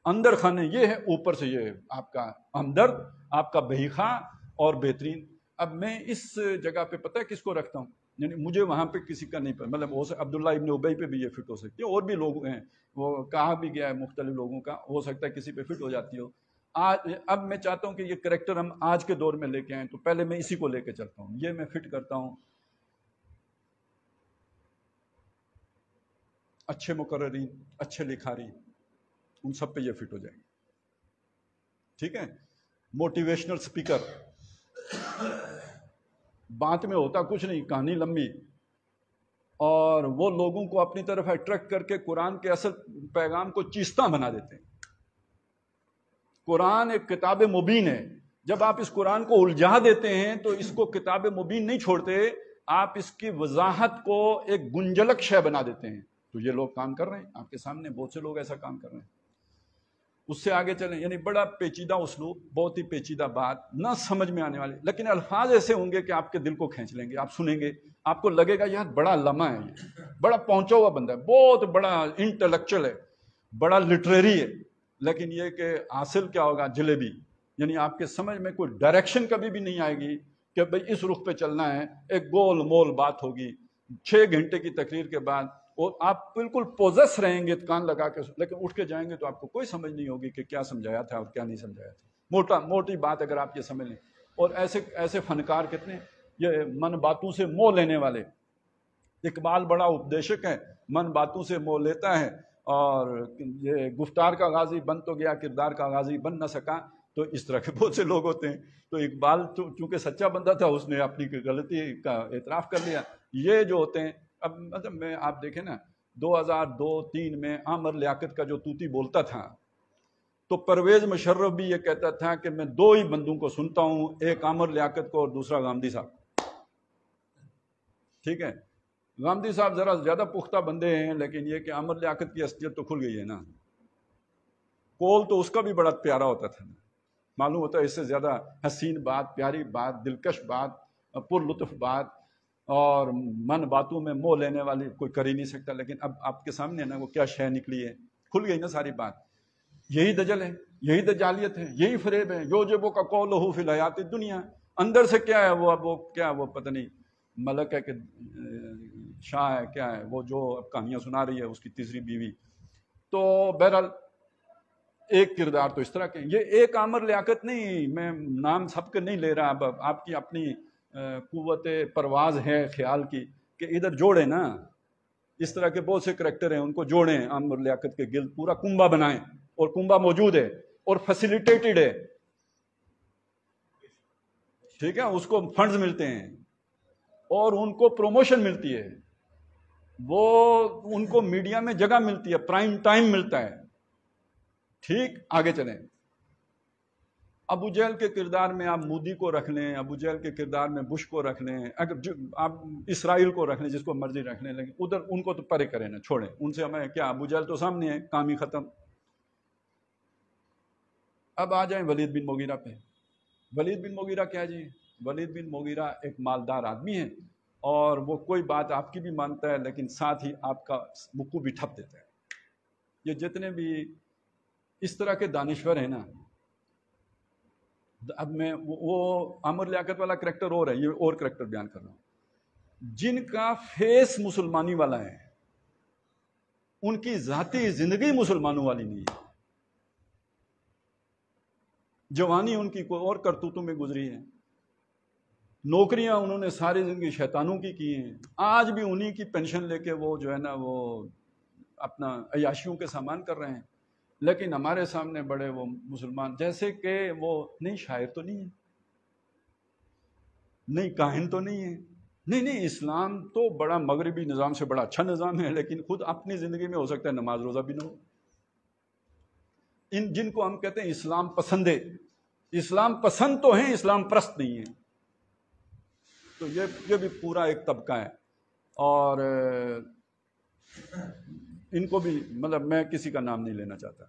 اندر خانے یہ ہے، اوپر سے یہ آپ کا ہمدرد، آپ کا بہیخواہ اور بہترین۔ اب میں اس جگہ پہ پتہ ہے کس کو رکھتا ہوں، یعنی مجھے وہاں پہ کسی کا نہیں پتا، مطلب عبداللہ ابن ابی پہ بھی یہ فٹ ہو سکتی ہے، اور بھی لوگ ہیں، وہ کہا بھی گیا ہے مختلف لوگوں کا، ہو سکتا ہے کسی پہ فٹ ہو جاتی ہو۔ اب میں چاہتا ہوں کہ یہ کریکٹر ہم آج کے دور میں لے کے آئیں، تو پہلے میں اسی کو لے کے چلتا ہوں، یہ میں فٹ کرتا ہوں اچھے مقررین، اچھے لکھاری، ان سب پہ یہ فٹ ہو جائیں گے، ٹھیک ہے۔ موٹیویشنل سپیکر، بات میں ہوتا کچھ نہیں، کہانی لمبی، اور وہ لوگوں کو اپنی طرف اٹریکٹ کر کے قرآن کے اصل پیغام کو چیستہ بنا دیتے ہیں۔ قرآن ایک کتاب مبین ہے، جب آپ اس قرآن کو الجھا دیتے ہیں تو اس کو کتاب مبین نہیں چھوڑتے، آپ اس کی وضاحت کو ایک گنجلک شے بنا دیتے ہیں۔ تو یہ لوگ کام کر رہے ہیں آپ کے سامنے، بہت سے لوگ ایسا کام کر رہے ہیں۔ اس سے آگے چلیں، یعنی بڑا پیچیدہ اسلوب، بہت ہی پیچیدہ بات، نہ سمجھ میں آنے والے، لیکن الفاظ ایسے ہوں گے کہ آپ کے دل کو کھینچ لیں گے، آپ سنیں گے آپ کو لگے گا یار بڑا لمحہ ہے، یہ بڑا پہنچا ہوا بندہ ہے، بہت بڑا انٹلیکچوئل ہے، بڑا لٹریری ہے، لیکن یہ کہ حاصل کیا ہوگا، جلیبی، یعنی آپ کے سمجھ میں کوئی ڈائریکشن کبھی بھی نہیں آئے گی کہ بھئی اس رخ پہ چلنا ہے، ایک گول مول بات ہوگی 6 گھنٹے کی تقریر کے بعد، اور آپ بالکل پوزس رہیں گے کان لگا کے، لیکن اٹھ کے جائیں گے تو آپ کو کوئی سمجھ نہیں ہوگی کہ کیا سمجھایا تھا اور کیا نہیں سمجھایا تھا، موٹی بات اگر آپ یہ سمجھ لیں۔ اور ایسے فنکار کتنے، یہ من باتوں سے موہ لینے والے، اقبال بڑا اپدیشک ہے، من باتوں سے موہ لیتا ہے اور یہ گفتار کا غازی بن تو گیا کردار کا غازی بن نہ سکا. تو اس طرح کے بہت سے لوگ ہوتے ہیں. تو اقبال چونکہ سچا بندہ تھا اس نے اپنی غلطی کا اعتراف کر لیا. یہ جو ہوتے ہیں اب مطلب میں آپ دیکھیں نا 2002-03 میں عامر لیاقت کا جو طوطی بولتا تھا تو پرویز مشرف بھی یہ کہتا تھا کہ میں دو ہی بندوں کو سنتا ہوں, ایک عامر لیاقت کو اور دوسرا غامدی صاحب. ٹھیک ہے, غامدی صاحب ذرا زیادہ پختہ بندے ہیں لیکن یہ کہ عامر لیاقت کی حیثیت تو کھل گئی ہے نا. کول تو اس کا بھی بڑا پیارا ہوتا تھا, معلوم ہوتا ہے اس سے زیادہ حسین بات, پیاری بات, دلکش بات, پر لطف بات اور من باتوں میں موہ لینے والی کوئی کر ہی نہیں سکتا. لیکن اب آپ کے سامنے نا وہ کیا شے نکلی ہے, کھل گئی نا ساری بات. یہی دجل ہے, یہی دجالیت ہے, یہی فریب ہے. یوجبو کا قولہ فی الحیات الدنیا, اندر سے کیا ہے وہ کیا وہ پتہ نہیں ملک ہے کہ شاہ ہے کیا ہے وہ جو اب کہانیاں سنا رہی ہے اس کی تیسری بیوی. تو بہرحال ایک کردار تو اس طرح کے. یہ ایک عامر لیاقت نہیں, میں نام سب کے نہیں لے رہا, اب آپ کی اپنی قوت پرواز ہے خیال کی کہ ادھر جوڑیں نا. اس طرح کے بہت سے کریکٹر ہیں ان کو جوڑیں عامر لیاقت کے گرد, پورا کنبہ بنائیں. اور کنبہ موجود ہے اور فیسیلیٹیٹڈ ہے, ٹھیک ہے, اس کو فنڈز ملتے ہیں اور ان کو پروموشن ملتی ہے, وہ ان کو میڈیا میں جگہ ملتی ہے, پرائم ٹائم ملتا ہے. ٹھیک, آگے چلیں. ابو جہل کے کردار میں آپ مودی کو رکھ لیں, ابو جہل کے کردار میں بش کو رکھ لیں, اگر آپ اسرائیل کو رکھ لیں, جس کو مرضی رکھ لیں, لیکن ادھر ان کو تو پرے کریں نا, چھوڑیں ان سے. ہمیں کیا, ابو جہل تو سامنے ہے, کام ہی ختم. اب آ جائیں ولید بن مغیرہ پہ. ولید بن مغیرہ کیا جی, ولید بن مغیرہ ایک مالدار آدمی ہے اور وہ کوئی بات آپ کی بھی مانتا ہے لیکن ساتھ ہی آپ کا وقوع بھی ٹھپ دیتا ہے. یہ جتنے بھی اس طرح کے دانشور ہیں نا, اب میں وہ عامر لیاقت والا کریکٹر اور ہے, یہ اور کریکٹر بیان کر رہا ہوں, جن کا فیس مسلمانی والا ہے ان کی ذاتی زندگی مسلمانوں والی نہیں ہے. جوانی ان کی کوئی اور کرتوتوں میں گزری ہے, نوکریاں انہوں نے ساری زندگی شیطانوں کی ہیں, آج بھی انہی کی پینشن لے کے وہ جو ہے نا وہ اپنا عیاشیوں کے سامان کر رہے ہیں. لیکن ہمارے سامنے بڑے وہ مسلمان جیسے کہ وہ نہیں شاعر تو نہیں ہے, نہیں کاہن تو نہیں ہے, نہیں اسلام تو بڑا مغربی نظام سے بڑا اچھا نظام ہے, لیکن خود اپنی زندگی میں ہو سکتا ہے نماز روزہ بھی نہ ہو. ان جن کو ہم کہتے ہیں اسلام پسندے, اسلام پسند تو ہیں, اسلام پرست نہیں ہیں. تو یہ بھی پورا ایک طبقہ ہے. اور ان کو بھی مطلب میں کسی کا نام نہیں لینا چاہتا,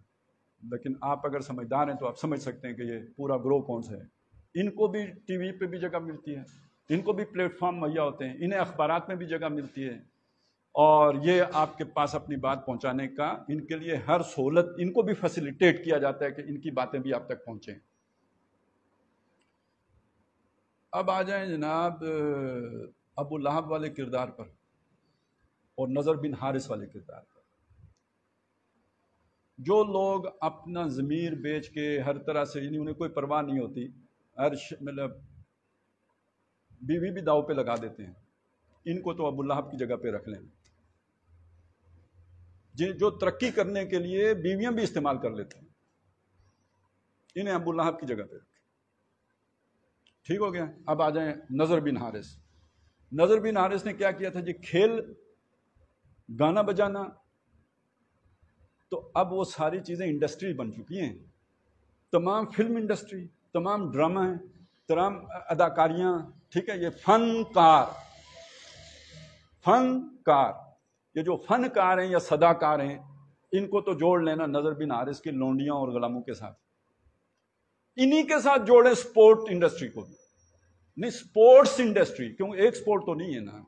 لیکن آپ اگر سمجھدار ہیں تو آپ سمجھ سکتے ہیں کہ یہ پورا گروہ کون سا ہے. ان کو بھی ٹی وی پہ بھی جگہ ملتی ہے, ان کو بھی پلیٹ فارم مہیا ہوتے ہیں, انہیں اخبارات میں بھی جگہ ملتی ہے, اور یہ آپ کے پاس اپنی بات پہنچانے کا ان کے لیے ہر سہولت ان کو بھی فیسیلیٹیٹ کیا جاتا ہے کہ ان کی باتیں بھی آپ تک پہنچیں. اب آ جائیں جناب ابو لہب والے کردار پر اور نضر بن حارث والے کردار پر. جو لوگ اپنا ضمیر بیچ کے ہر طرح سے, یعنی انہیں کوئی پرواہ نہیں ہوتی, ہر مطلب بیوی بھی داؤ پہ لگا دیتے ہیں, ان کو تو ابو لہب کی جگہ پہ رکھ لیں. جو ترقی کرنے کے لیے بیویاں بھی استعمال کر لیتے ہیں, انہیں ابو لہب کی جگہ پہ رکھیں. ٹھیک ہو گیا. اب آ جائیں نضر بن حارث. نضر بن حارث نے کیا کیا تھا جی, کھیل, گانا بجانا, تو اب وہ ساری چیزیں انڈسٹری بن چکی ہیں. تمام فلم انڈسٹری, تمام ڈرامہ ہیں, تمام اداکاریاں, ٹھیک ہے, یہ فنکار, یہ جو فنکار ہیں یا صداکار ہیں, ان کو تو جوڑ لینا نضر بن حارث کی لونڈیاں اور غلاموں کے ساتھ. انہی کے ساتھ جوڑیں سپورٹ انڈسٹری کو بھی. نہیں, سپورٹس انڈسٹری, کیوں ایک سپورٹ تو نہیں ہے نا,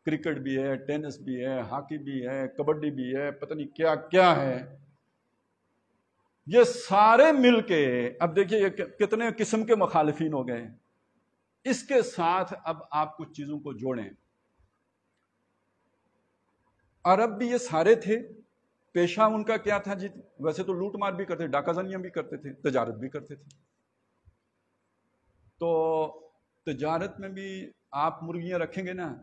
کرکٹ بھی ہے, ٹینس بھی ہے, ہاکی بھی ہے, کبڈی بھی ہے, پتہ نہیں کیا کیا ہے. یہ سارے مل کے, اب دیکھیے یہ کتنے قسم کے مخالفین ہو گئے. اس کے ساتھ اب آپ کچھ چیزوں کو جوڑیں. عرب بھی یہ سارے تھے, پیشہ ان کا کیا تھا جی, ویسے تو لوٹ مار بھی کرتے, ڈاکہ زنیاں بھی کرتے تھے, تجارت بھی کرتے تھے. تو تجارت میں بھی آپ مرغیاں رکھیں گے نا,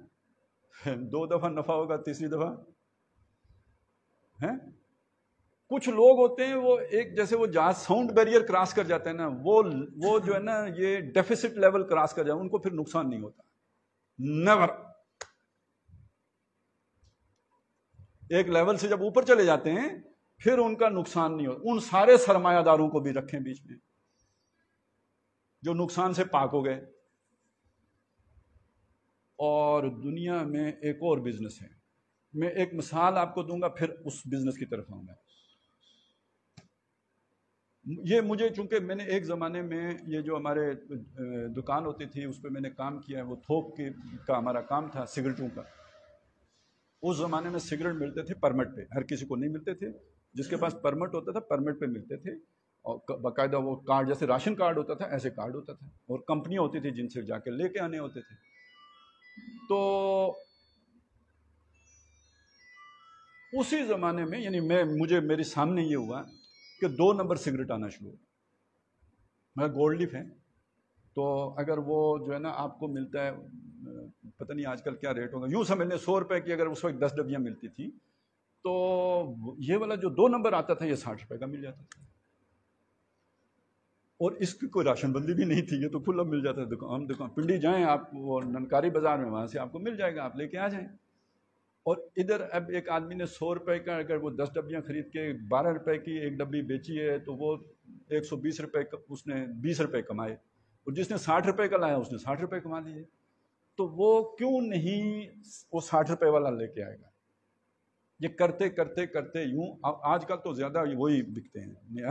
2 دفعہ نفع ہوگا, تیسری دفعہ کچھ لوگ ہوتے ہیں وہ ایک جیسے وہ جہاز ساؤنڈ بیریئر کراس کر جاتے ہیں نا، وہ جو ہے نا یہ ڈیفیسٹ لیول کراس کر جائے، ان کو پھر نقصان نہیں ہوتا، نیور۔ ایک لیول سے جب اوپر چلے جاتے ہیں پھر ان کا نقصان نہیں ہوتا۔ ان سارے سرمایہ داروں کو بھی رکھیں بیچ میں جو نقصان سے پاک ہو گئے۔ اور دنیا میں ایک اور بزنس ہے، میں ایک مثال آپ کو دوں گا پھر اس بزنس کی طرف آؤں گا۔ یہ مجھے چونکہ میں نے ایک زمانے میں یہ جو ہمارے دکان ہوتی تھی اس پہ میں نے کام کیا ہے، وہ تھوک کا ہمارا کام تھا سگریٹوں کا۔ اس زمانے میں سگریٹ ملتے تھے پرمٹ پہ، ہر کسی کو نہیں ملتے تھے، جس کے پاس پرمٹ ہوتا تھا پرمٹ پہ ملتے تھے، اور باقاعدہ وہ کارڈ جیسے راشن کارڈ ہوتا تھا ایسے کارڈ ہوتا تھا، اور کمپنیاں ہوتی تھی جن سے جا کے لے کے آنے ہوتے تھے۔ تو اسی زمانے میں یعنی میری سامنے یہ ہوا کہ 2 نمبر سگریٹ آنا شروع ہوا۔ میں گولڈ لیف ہے، تو اگر وہ جو ہے نا آپ کو ملتا ہے، پتہ نہیں آج کل کیا ریٹ ہوگا، یوں سمجھ لیں 100 روپے کی اگر اس وقت 10 ڈبیاں ملتی تھی، تو یہ والا جو 2 نمبر آتا تھا یہ 60 روپے کا مل جاتا تھا، اور اس کی کوئی راشن بندی بھی نہیں تھی، یہ تو کھلا مل جاتا تھا۔ ہم دکان پنڈی جائیں آپ، وہ ننکاری بازار میں، وہاں سے آپ کو مل جائے گا، آپ لے کے آ جائیں۔ اور ادھر اب ایک آدمی نے 100 روپے کا اگر وہ 10 ڈبیاں خرید کے 12 روپے کی ایک ڈبی بیچی ہے تو وہ 120 روپے اس نے 20 روپے کمائے، اور جس نے 60 روپے کا لایا اس نے 60 روپے کما لیے۔ تو وہ کیوں نہیں وہ 60 روپے والا لے کے آئے گا؟ یہ کرتے کرتے کرتے یوں آج کل تو زیادہ وہی بکتے ہیں،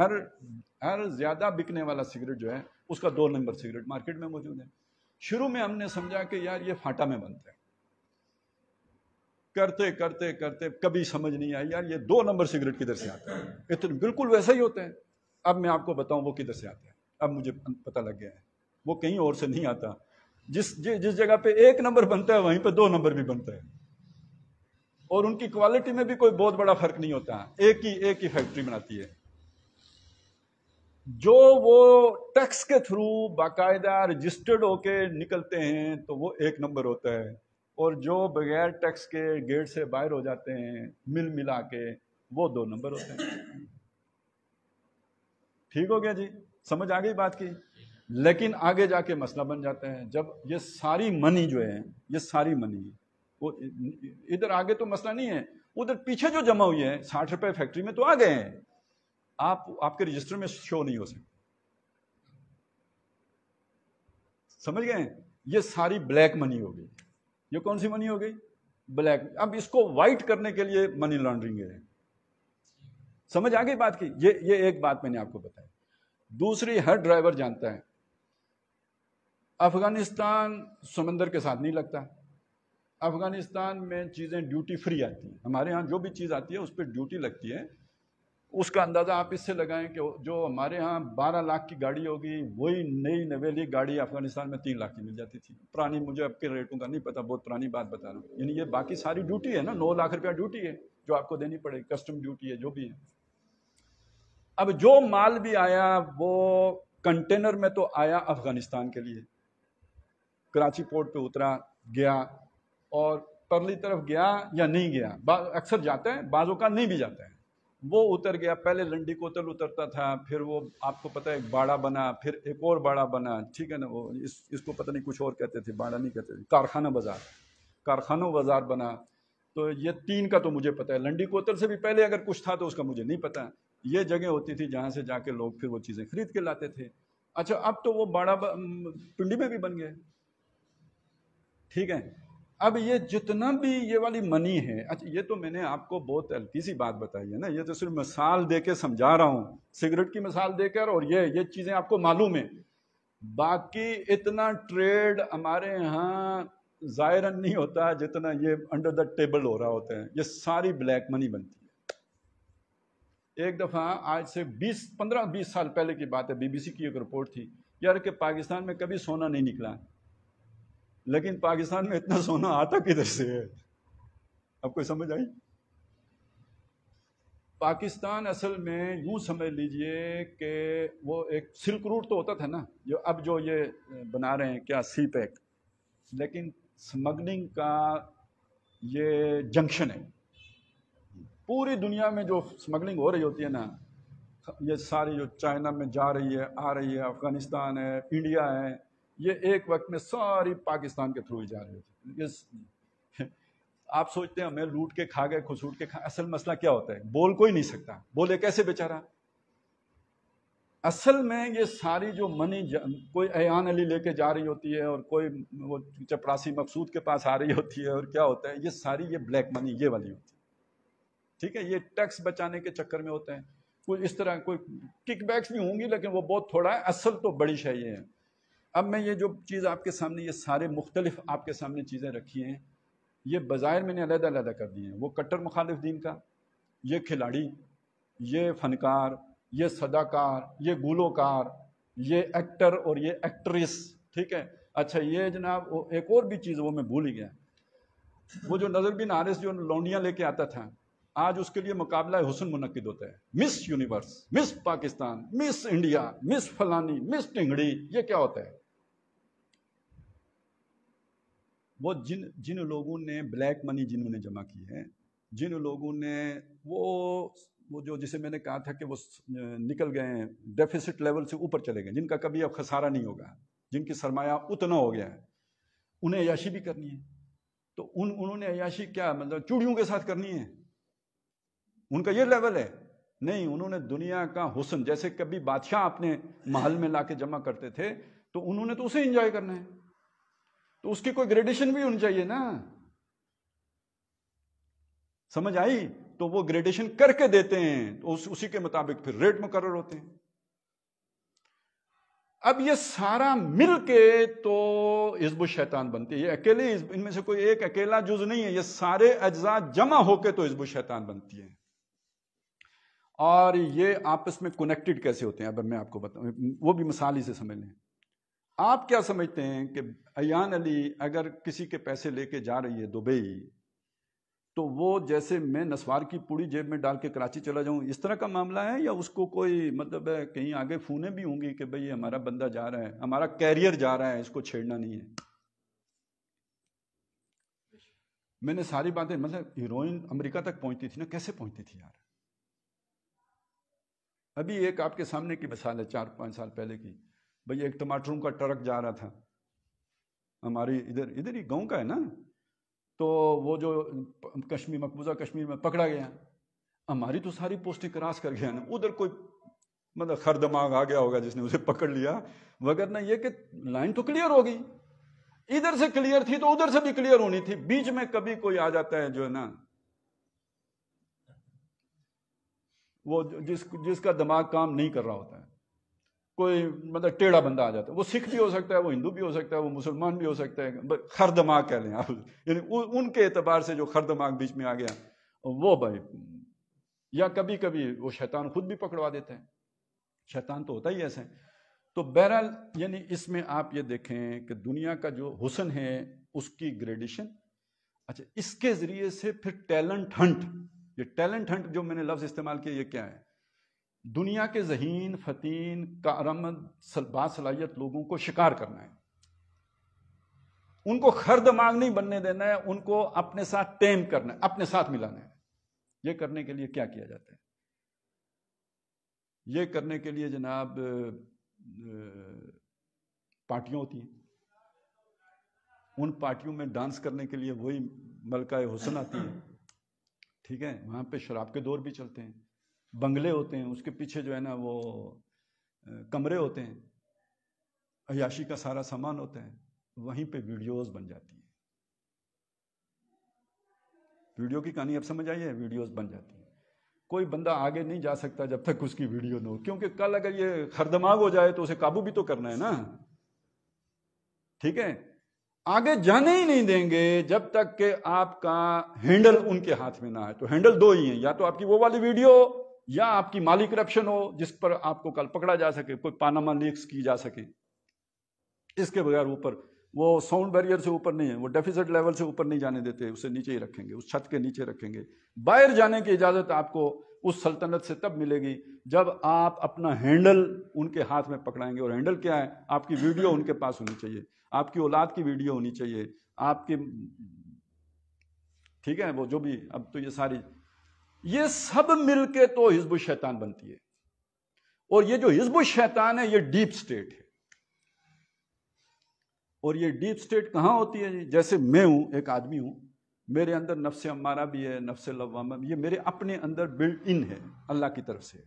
ہر زیادہ بکنے والا سگریٹ جو ہے اس کا 2 نمبر سگریٹ مارکیٹ میں موجود ہے۔ شروع میں ہم نے سمجھا کہ یار یہ فاٹا میں بنتا ہے، کرتے کرتے کرتے کبھی سمجھ نہیں آئی یار یہ 2 نمبر سگریٹ کدھر سے آتا ہے، اتنے بالکل ویسا ہی ہوتا ہے۔ اب میں آپ کو بتاؤں وہ کدھر سے آتا ہے، اب مجھے پتہ لگ گیا ہے وہ کہیں اور سے نہیں آتا۔ جس جگہ پہ 1 نمبر بنتا ہے وہیں پہ 2 نمبر بھی بنتا ہے، اور ان کی کوالٹی میں بھی کوئی بہت بڑا فرق نہیں ہوتا، ایک ہی فیکٹری بناتی ہے۔ جو وہ ٹیکس کے تھرو باقاعدہ رجسٹرڈ ہو کے نکلتے ہیں تو وہ 1 نمبر ہوتا ہے، اور جو بغیر ٹیکس کے گیٹ سے باہر ہو جاتے ہیں ملا کے وہ 2 نمبر ہوتے ہیں۔ ٹھیک ہو گیا جی، سمجھ آ گئی بات کی؟ لیکن آگے جا کے مسئلہ بن جاتا ہے جب یہ ساری منی جو ہے، یہ ساری منی وہ ادھر آگے تو مسئلہ نہیں ہے، ادھر پیچھے جو جمع ہوئی ہے 60 روپے فیکٹری میں تو آ گئے ہیں، آپ کے رجسٹر میں شو نہیں ہو سکتے، سمجھ گئے؟ یہ ساری بلیک منی ہو گئی۔ یہ کون سی منی ہو گئی؟ بلیک۔ اب اس کو وائٹ کرنے کے لیے منی لانڈرنگ ہے۔ سمجھ آ گئی بات کی؟ یہ ایک بات میں نے آپ کو بتائی۔ دوسری، ہر ڈرائیور جانتا ہے افغانستان سمندر کے ساتھ نہیں لگتا، افغانستان میں چیزیں ڈیوٹی فری آتی ہیں، ہمارے ہاں جو بھی چیز آتی ہے اس پہ ڈیوٹی لگتی ہے۔ اس کا اندازہ آپ اس سے لگائیں کہ جو ہمارے ہاں 12 لاکھ کی گاڑی ہوگی وہی نئی نویلی گاڑی افغانستان میں 3 لاکھ کی مل جاتی تھی، پرانی، مجھے اب کے ریٹوں کا نہیں پتا، بہت پرانی بات بتا رہا ہوں، یعنی یہ باقی ساری ڈیوٹی ہے نا، 9 لاکھ روپیہ ڈیوٹی ہے جو آپ کو دینی پڑے، کسٹم ڈیوٹی ہے جو بھی ہے۔ اب جو مال بھی آیا وہ کنٹینر میں تو آیا افغانستان کے لیے، کراچی پورٹ پہ اترا، گیا، اور پرلی طرف گیا یا نہیں گیا، اکثر جاتا ہے، بعضوں کا نہیں بھی جاتا ہے، وہ اتر گیا، پہلے لنڈی کوتل اترتا تھا، پھر وہ آپ کو پتہ ہے ایک باڑہ بنا، پھر ایک اور باڑہ بنا، ٹھیک ہے نا، وہ اس کو پتہ نہیں کچھ اور کہتے تھے، باڑہ نہیں کہتے تھے، کارخانہ بازار بنا۔ تو یہ 3 کا تو مجھے پتہ ہے، لنڈی کوتل سے بھی پہلے اگر کچھ تھا تو اس کا مجھے نہیں پتہ۔ یہ جگہ ہوتی تھی جہاں سے جا کے لوگ پھر وہ چیزیں خرید کے لاتے تھے۔ اچھا، اب تو وہ باڑہ پنڈی میں بھی بن گئے، ٹھیک ہے۔ اب یہ جتنا بھی یہ والی منی ہے، اچھا یہ تو میں نے آپ کو بہت ہلکی سی بات بتائی ہے نا، یہ تو صرف مثال دے کے سمجھا رہا ہوں، سگریٹ کی مثال دے کر، اور یہ چیزیں آپ کو معلوم ہیں۔ باقی اتنا ٹریڈ ہمارے ہاں ظاہراً نہیں ہوتا جتنا یہ انڈر دا ٹیبل ہو رہا ہوتا ہے، یہ ساری بلیک منی بنتی ہے۔ ایک دفعہ آج سے 15-20 سال پہلے کی بات ہے، BBC کی ایک رپورٹ تھی یار کہ پاکستان میں کبھی سونا نہیں نکلا، لیکن پاکستان میں اتنا سونا آتا کدھر سے ہے؟ اب کوئی سمجھ آئی؟ پاکستان اصل میں یوں سمجھ لیجئے کہ وہ ایک سلک روٹ تو ہوتا تھا نا، جو یہ بنا رہے ہیں کیا، سی پیک، لیکن سمگلنگ کا یہ جنکشن ہے، پوری دنیا میں جو سمگلنگ ہو رہی ہوتی ہے نا، یہ ساری جو چائنا میں جا رہی ہے، آ رہی ہے، افغانستان ہے، انڈیا ہے، یہ ایک وقت میں ساری پاکستان کے تھرو ہی جا رہی ہوتی ہے۔ آپ سوچتے ہیں ہمیں لوٹ کے کھا گئے، کھسوٹ کے کھا، اصل مسئلہ کیا ہوتا ہے؟ بول کوئی نہیں سکتا، بولے کیسے بیچارہ؟ اصل میں یہ ساری جو منی کوئی ایان علی لے کے جا رہی ہوتی ہے، اور کوئی وہ چپراسی مقصود کے پاس آ رہی ہوتی ہے، اور کیا ہوتا ہے، یہ ساری یہ بلیک منی یہ والی ہوتی ہے، ٹھیک ہے؟ یہ ٹیکس بچانے کے چکر میں ہوتے ہیں، کوئی اس طرح کوئی کک بیکس بھی ہوں گی لیکن وہ بہت تھوڑا ہے، اصل تو بڑی شے یہ ہے۔ اب میں یہ جو چیز آپ کے سامنے، یہ سارے مختلف آپ کے سامنے چیزیں رکھی ہیں، یہ بظاہر میں نے علیحدہ علیحدہ کر دی ہیں، وہ کٹر مخالف دین کا، یہ کھلاڑی، یہ فنکار، یہ صداکار، یہ گلوکار، یہ ایکٹر اور یہ ایکٹریس، ٹھیک ہے؟ اچھا یہ جناب ایک اور بھی چیز وہ میں بھول ہی گیا، وہ جو نظر بن حارث جو لونڈیاں لے کے آتا تھا، آج اس کے لیے مقابلہ حسن منعقد ہوتا ہے، مس یونیورس، مس پاکستان، مس انڈیا، مس فلانی، مس ٹنگڑی، یہ کیا ہوتا ہے؟ وہ جن لوگوں نے بلیک منی جنہوں نے جمع کی ہے، جن لوگوں نے وہ جو جسے میں نے کہا تھا کہ وہ نکل گئے ہیں ڈیفیسٹ لیول سے اوپر چلے گئے، جن کا کبھی اب خسارہ نہیں ہوگا، جن کی سرمایہ اتنا ہو گیا ہے، انہیں عیاشی بھی کرنی ہے، تو انہوں نے عیاشی کیا مطلب چوڑیوں کے ساتھ کرنی ہے؟ ان کا یہ لیول ہے؟ نہیں، انہوں نے دنیا کا حسن، جیسے کبھی بادشاہ اپنے محل میں لا کے جمع کرتے تھے، تو انہوں نے تو اسے انجوائے کرنا ہے، تو اس کی کوئی گریڈیشن بھی ہونی چاہیے نا، سمجھ آئی؟ تو وہ گریڈیشن کر کے دیتے ہیں، تو اسی کے مطابق پھر ریٹ مقرر ہوتے ہیں۔ اب یہ سارا مل کے تو حزب الشیطان بنتی ہے، یہ اکیلے ان میں سے کوئی ایک اکیلا جز نہیں ہے، یہ سارے اجزاء جمع ہو کے تو حزب الشیطان بنتی ہے۔ اور یہ آپس میں کنیکٹڈ کیسے ہوتے ہیں؟ اب میں آپ کو بتاؤں، وہ بھی مثال ہی سے سمجھ لیں۔ آپ کیا سمجھتے ہیں کہ ایان علی اگر کسی کے پیسے لے کے جا رہی ہے دبئی، تو وہ جیسے میں نسوار کی پوڑی جیب میں ڈال کے کراچی چلا جاؤں، اس طرح کا معاملہ ہے، یا اس کو کوئی مطلب ہے کہیں آگے فونیں بھی ہوں گی کہ بھئی ہمارا بندہ جا رہا ہے، ہمارا کیریئر جا رہا ہے، اس کو چھیڑنا نہیں ہے؟ میں نے ساری باتیں، مطلب ہیروئن امریکہ تک پہنچتی تھی نا، کیسے پہنچتی تھی یار؟ ابھی ایک آپ کے سامنے کی مثال ہے 4-5 سال پہلے کی، بھئی ایک ٹماٹروں کا ٹرک جا رہا تھا، ہماری ادھر ہی گاؤں کا ہے نا، تو وہ جو کشمیر، مقبوضہ کشمیر میں پکڑا گیا، ہماری تو ساری پوسٹیں کراس کر گیا نا، ادھر کوئی مطلب خر دماغ آ گیا ہوگا جس نے اسے پکڑ لیا، وگرنہ یہ کہ لائن تو کلیئر ہوگی، ادھر سے کلیئر تھی تو ادھر سے بھی کلیئر ہونی تھی، بیچ میں کبھی کوئی آ جاتا ہے جو ہے نا، وہ جس کا دماغ کام نہیں کر رہا ہوتا ہے، کوئی مطلب ٹیڑھا بندہ آ جاتا ہے، وہ سکھ بھی ہو سکتا ہے، وہ ہندو بھی ہو سکتا ہے، وہ مسلمان بھی ہو سکتا ہے، خر دماغ کہہ لیں آپ، یعنی ان کے اعتبار سے جو خر دماغ بیچ میں آ گیا وہ بھائی، یا کبھی کبھی وہ شیطان خود بھی پکڑوا دیتا ہے، شیطان تو ہوتا ہی ایسا ہے۔ تو بہرحال یعنی اس میں آپ یہ دیکھیں کہ دنیا کا جو حسن ہے اس کی گریڈیشن، اچھا اس کے ذریعے سے پھر ٹیلنٹ ہنٹ، یہ ٹیلنٹ ہنٹ جو میں نے لفظ استعمال کیا، یہ کیا ہے؟ دنیا کے ذہین، فتین، کارآمد، باصلاحیت لوگوں کو شکار کرنا ہے، ان کو خر دماغ نہیں بننے دینا ہے، ان کو اپنے ساتھ ٹیم کرنا ہے، اپنے ساتھ ملانا ہے۔ یہ کرنے کے لیے کیا کیا جاتا ہے؟ یہ کرنے کے لیے جناب پارٹیاں ہوتی ہیں، ان پارٹیوں میں ڈانس کرنے کے لیے وہی ملکہ حسن آتی ہے، ٹھیک ہے؟ وہاں پہ شراب کے دور بھی چلتے ہیں، بنگلے ہوتے ہیں، اس کے پیچھے جو ہے نا وہ کمرے ہوتے ہیں، عیاشی کا سارا سامان ہوتا ہے، وہیں پہ ویڈیوز بن جاتی ہیں، ویڈیو کی کہانی اب سمجھ آئی ہے، ویڈیوز بن جاتی ہیں، کوئی بندہ آگے نہیں جا سکتا جب تک اس کی ویڈیو نہ ہو، کیونکہ کل اگر یہ خردماغ ہو جائے تو اسے قابو بھی تو کرنا ہے نا، ٹھیک ہے؟ آگے جانے ہی نہیں دیں گے جب تک کہ آپ کا ہینڈل ان کے ہاتھ میں نہ آئے، تو ہینڈل دو ہی ہیں، یا تو آپ کی وہ والی ویڈیو یا آپ کی مالی کرپشن ہو جس پر آپ کو کل پکڑا جا سکے، کوئی پاناما لیکس کی جا سکے، اس کے بغیر اوپر وہ ساؤنڈ بیریئر سے اوپر نہیں ہے، وہ ڈیفیسٹ لیول سے اوپر نہیں جانے دیتے، اسے نیچے ہی رکھیں گے، اس چھت کے نیچے رکھیں گے۔ باہر جانے کی اجازت آپ کو اس سلطنت سے تب ملے گی جب آپ اپنا ہینڈل ان کے ہاتھ میں پکڑائیں گے، اور ہینڈل کیا ہے؟ آپ کی ویڈیو ان کے پاس ہونی چاہیے، آپ کی اولاد کی ویڈیو ہونی چاہیے، آپ کی، ٹھیک ہے، وہ جو بھی، اب تو یہ ساری یہ سب مل کے تو حزب الشیطان بنتی ہے. اور یہ جو حزب الشیطان ہے یہ ڈیپ سٹیٹ ہے. اور یہ ڈیپ سٹیٹ کہاں ہوتی ہے جی؟ جیسے میں ہوں، ایک آدمی ہوں، میرے اندر نفس امارہ بھی ہے، نفس لوامہ بھی، یہ میرے اپنے اندر بلڈ ان ہے اللہ کی طرف سے.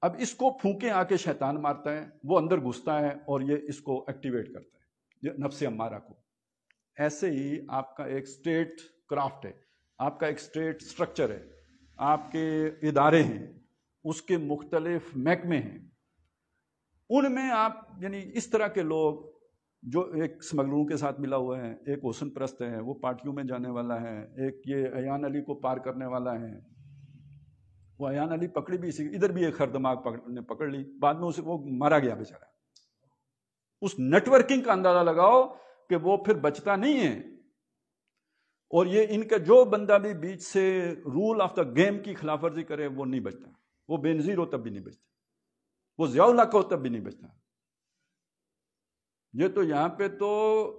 اب اس کو پھونکے آ کے شیطان مارتا ہے، وہ اندر گھستا ہے اور یہ اس کو ایکٹیویٹ کرتا ہے، یہ نفس امارہ کو. ایسے ہی آپ کا ایک سٹیٹ کرافٹ ہے، آپ کا ایک سٹیٹ سٹرکچر ہے، آپ کے ادارے ہیں، اس کے مختلف محکمے ہیں. ان میں آپ یعنی اس طرح کے لوگ جو ایک اسمگلروں کے ساتھ ملا ہوا ہے، ایک حسن پرست ہے، وہ پارٹیوں میں جانے والا ہے، ایک یہ ایان علی کو پار کرنے والا ہے. وہ ایان علی پکڑی بھی اسی، ادھر بھی ایک خردماغ نے پکڑ لی، بعد میں اسے وہ مارا گیا بیچارہ. اس نیٹ ورکنگ کا اندازہ لگاؤ کہ وہ پھر بچتا نہیں ہے. اور یہ ان کا جو بندہ بھی بیچ سے رول آف دا گیم کی خلاف ورزی کرے وہ نہیں بچتا، وہ بے نظیر ہو تب بھی نہیں بچتا، وہ ضیاء الحق ہو تب بھی نہیں بچتا. یہ تو یہاں پہ تو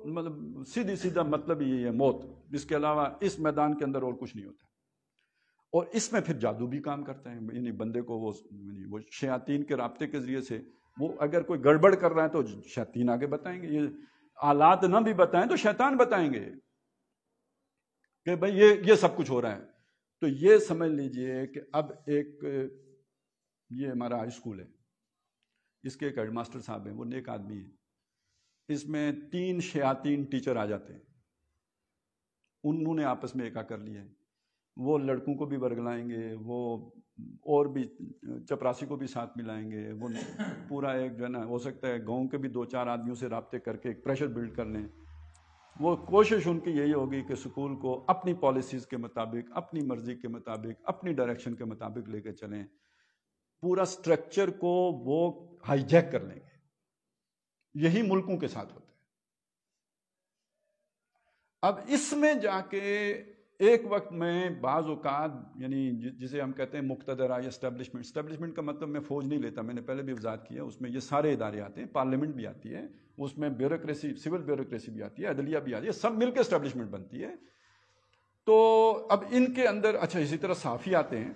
مطلب سیدھا مطلب یہ ہے موت، اس کے علاوہ اس میدان کے اندر اور کچھ نہیں ہوتا. اور اس میں پھر جادو بھی کام کرتا ہے، یعنی بندے کو وہ شیاطین کے رابطے کے ذریعے سے وہ اگر کوئی گڑبڑ کر رہا ہے تو شیاطین آگے بتائیں گے. یہ آلات نہ بھی بتائیں تو شیطان بتائیں گے کہ بھئی یہ سب کچھ ہو رہا ہے. تو یہ سمجھ لیجئے کہ اب ایک یہ ہمارا ہائی اسکول ہے، اس کے ایک ہیڈ ماسٹر صاحب ہیں، وہ نیک آدمی ہیں. اس میں 3 شیاطین ٹیچر آ جاتے ہیں، انہوں نے آپس میں ایکا کر لیا ہے. وہ لڑکوں کو بھی ورگلائیں گے، وہ اور بھی چپراسی کو بھی ساتھ ملائیں گے. وہ پورا ایک جو ہے نا، ہو سکتا ہے گاؤں کے بھی 2-4 آدمیوں سے رابطے کر کے ایک پریشر بلڈ کر لیں. وہ کوشش ان کی یہی ہوگی کہ اسکول کو اپنی پالیسیز کے مطابق، اپنی مرضی کے مطابق، اپنی ڈائریکشن کے مطابق لے کے چلیں. پورا سٹرکچر کو وہ ہائی جیک کر لیں گے. یہی ملکوں کے ساتھ ہوتا ہے. اب اس میں جا کے ایک وقت میں بعض اوقات یعنی جسے ہم کہتے ہیں مقتدرہ یا اسٹیبلشمنٹ کا مطلب میں فوج نہیں لیتا، میں نے پہلے بھی وضاحت کیا. اس میں یہ سارے ادارے آتے ہیں، پارلیمنٹ بھی آتی ہے، اس میں بیوروکریسی، سول بیوروکریسی بھی آتی ہے، عدلیہ بھی آتی ہے، سب مل کے اسٹیبلشمنٹ بنتی ہے. تو اب ان کے اندر اچھا اسی طرح صحافی آتے ہیں.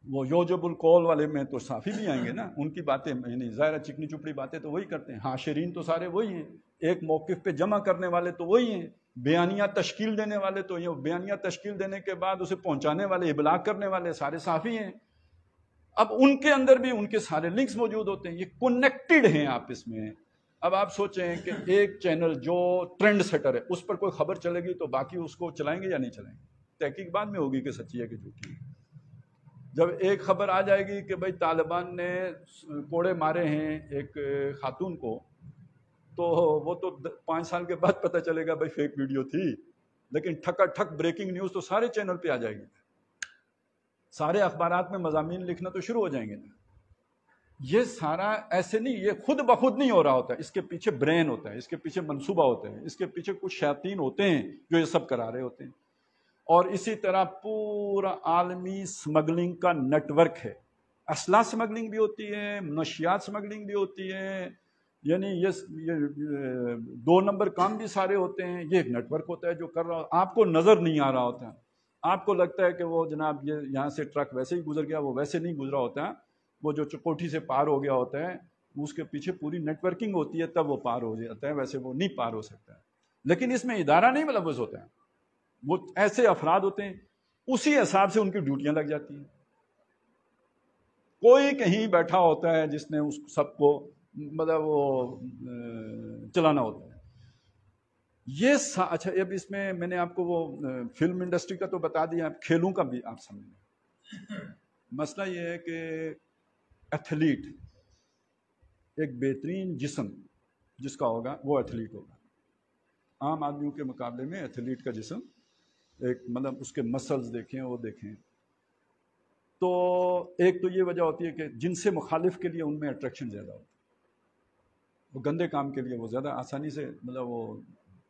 وہ یوجب القول والے میں تو صحافی بھی آئیں گے نا، ان کی باتیں یعنی ظاہر چکنی چپڑی باتیں تو وہی کرتے ہیں. حاشرین تو سارے وہی ہیں، ایک موقف پہ جمع کرنے والے تو وہی ہیں، بیانیہ تشکیل دینے والے تو یہ، بیانیہ تشکیل دینے کے بعد اسے پہنچانے والے، ابلاغ کرنے والے سارے صحافی ہیں. اب ان کے اندر بھی ان کے سارے لنکس موجود ہوتے ہیں، یہ کنیکٹڈ ہیں آپس میں. اب آپ سوچیں کہ ایک چینل جو ٹرینڈ سیٹر ہے، اس پر کوئی خبر چلے گی تو باقی اس کو چلائیں گے یا نہیں چلائیں گے؟ تحقیق بعد میں ہوگی کہ سچی ہے کہ جھوٹی ہے. جب ایک خبر آ جائے گی کہ بھائی طالبان نے کوڑے مارے ہیں ایک خاتون کو، تو وہ تو 5 سال کے بعد پتہ چلے گا بھائی فیک ویڈیو تھی. لیکن ٹھکا ٹھک بریکنگ نیوز تو سارے چینل پہ آ جائے گی، سارے اخبارات میں مضامین لکھنا تو شروع ہو جائیں گے نا. یہ سارا ایسے نہیں، یہ خود بخود نہیں ہو رہا ہوتا ہے، اس کے پیچھے برین ہوتا ہے، اس کے پیچھے منصوبہ ہوتا ہے، اس کے پیچھے کچھ شیاطین ہوتے ہیں جو یہ سب کرا رہے ہوتے ہیں. اور اسی طرح پورا عالمی سمگلنگ کا نیٹ ورک ہے. اسلحہ سمگلنگ بھی ہوتی ہے، منشیات سمگلنگ بھی ہوتی ہے، یعنی یہ 2 نمبر کام بھی سارے ہوتے ہیں. یہ ایک نیٹ ورک ہوتا ہے جو کر رہا، آپ کو نظر نہیں آ رہا ہوتا. آپ کو لگتا ہے کہ وہ جناب یہ یہاں سے ٹرک ویسے ہی گزر گیا، وہ ویسے نہیں گزرا ہوتا ہے. وہ جو چکوٹھی سے پار ہو گیا ہوتا ہے، اس کے پیچھے پوری نیٹ ورکنگ ہوتی ہے، تب وہ پار ہو جاتا ہے، ویسے وہ نہیں پار ہو سکتا ہے. لیکن اس میں ادارہ نہیں ملوث ہوتا ہے، وہ ایسے افراد ہوتے ہیں، اسی حساب سے ان کی ڈیوٹیاں لگ جاتی ہیں. کوئی کہیں بیٹھا ہوتا ہے جس نے اس سب کو مطلب وہ چلانا ہوتا ہے. یہ اچھا اب اس میں نے آپ کو وہ فلم انڈسٹری کا تو بتا دیا، کھیلوں کا بھی آپ سمجھیں. مسئلہ یہ ہے کہ ایتھلیٹ ایک بہترین جسم جس کا ہوگا وہ ایتھلیٹ ہوگا. عام آدمیوں کے مقابلے میں ایتھلیٹ کا جسم ایک مطلب اس کے مسلز دیکھیں، وہ دیکھیں. تو ایک تو یہ وجہ ہوتی ہے کہ جن سے مخالف کے لیے ان میں اٹریکشن زیادہ ہوتی ہے. وہ گندے کام کے لیے وہ زیادہ آسانی سے مطلب وہ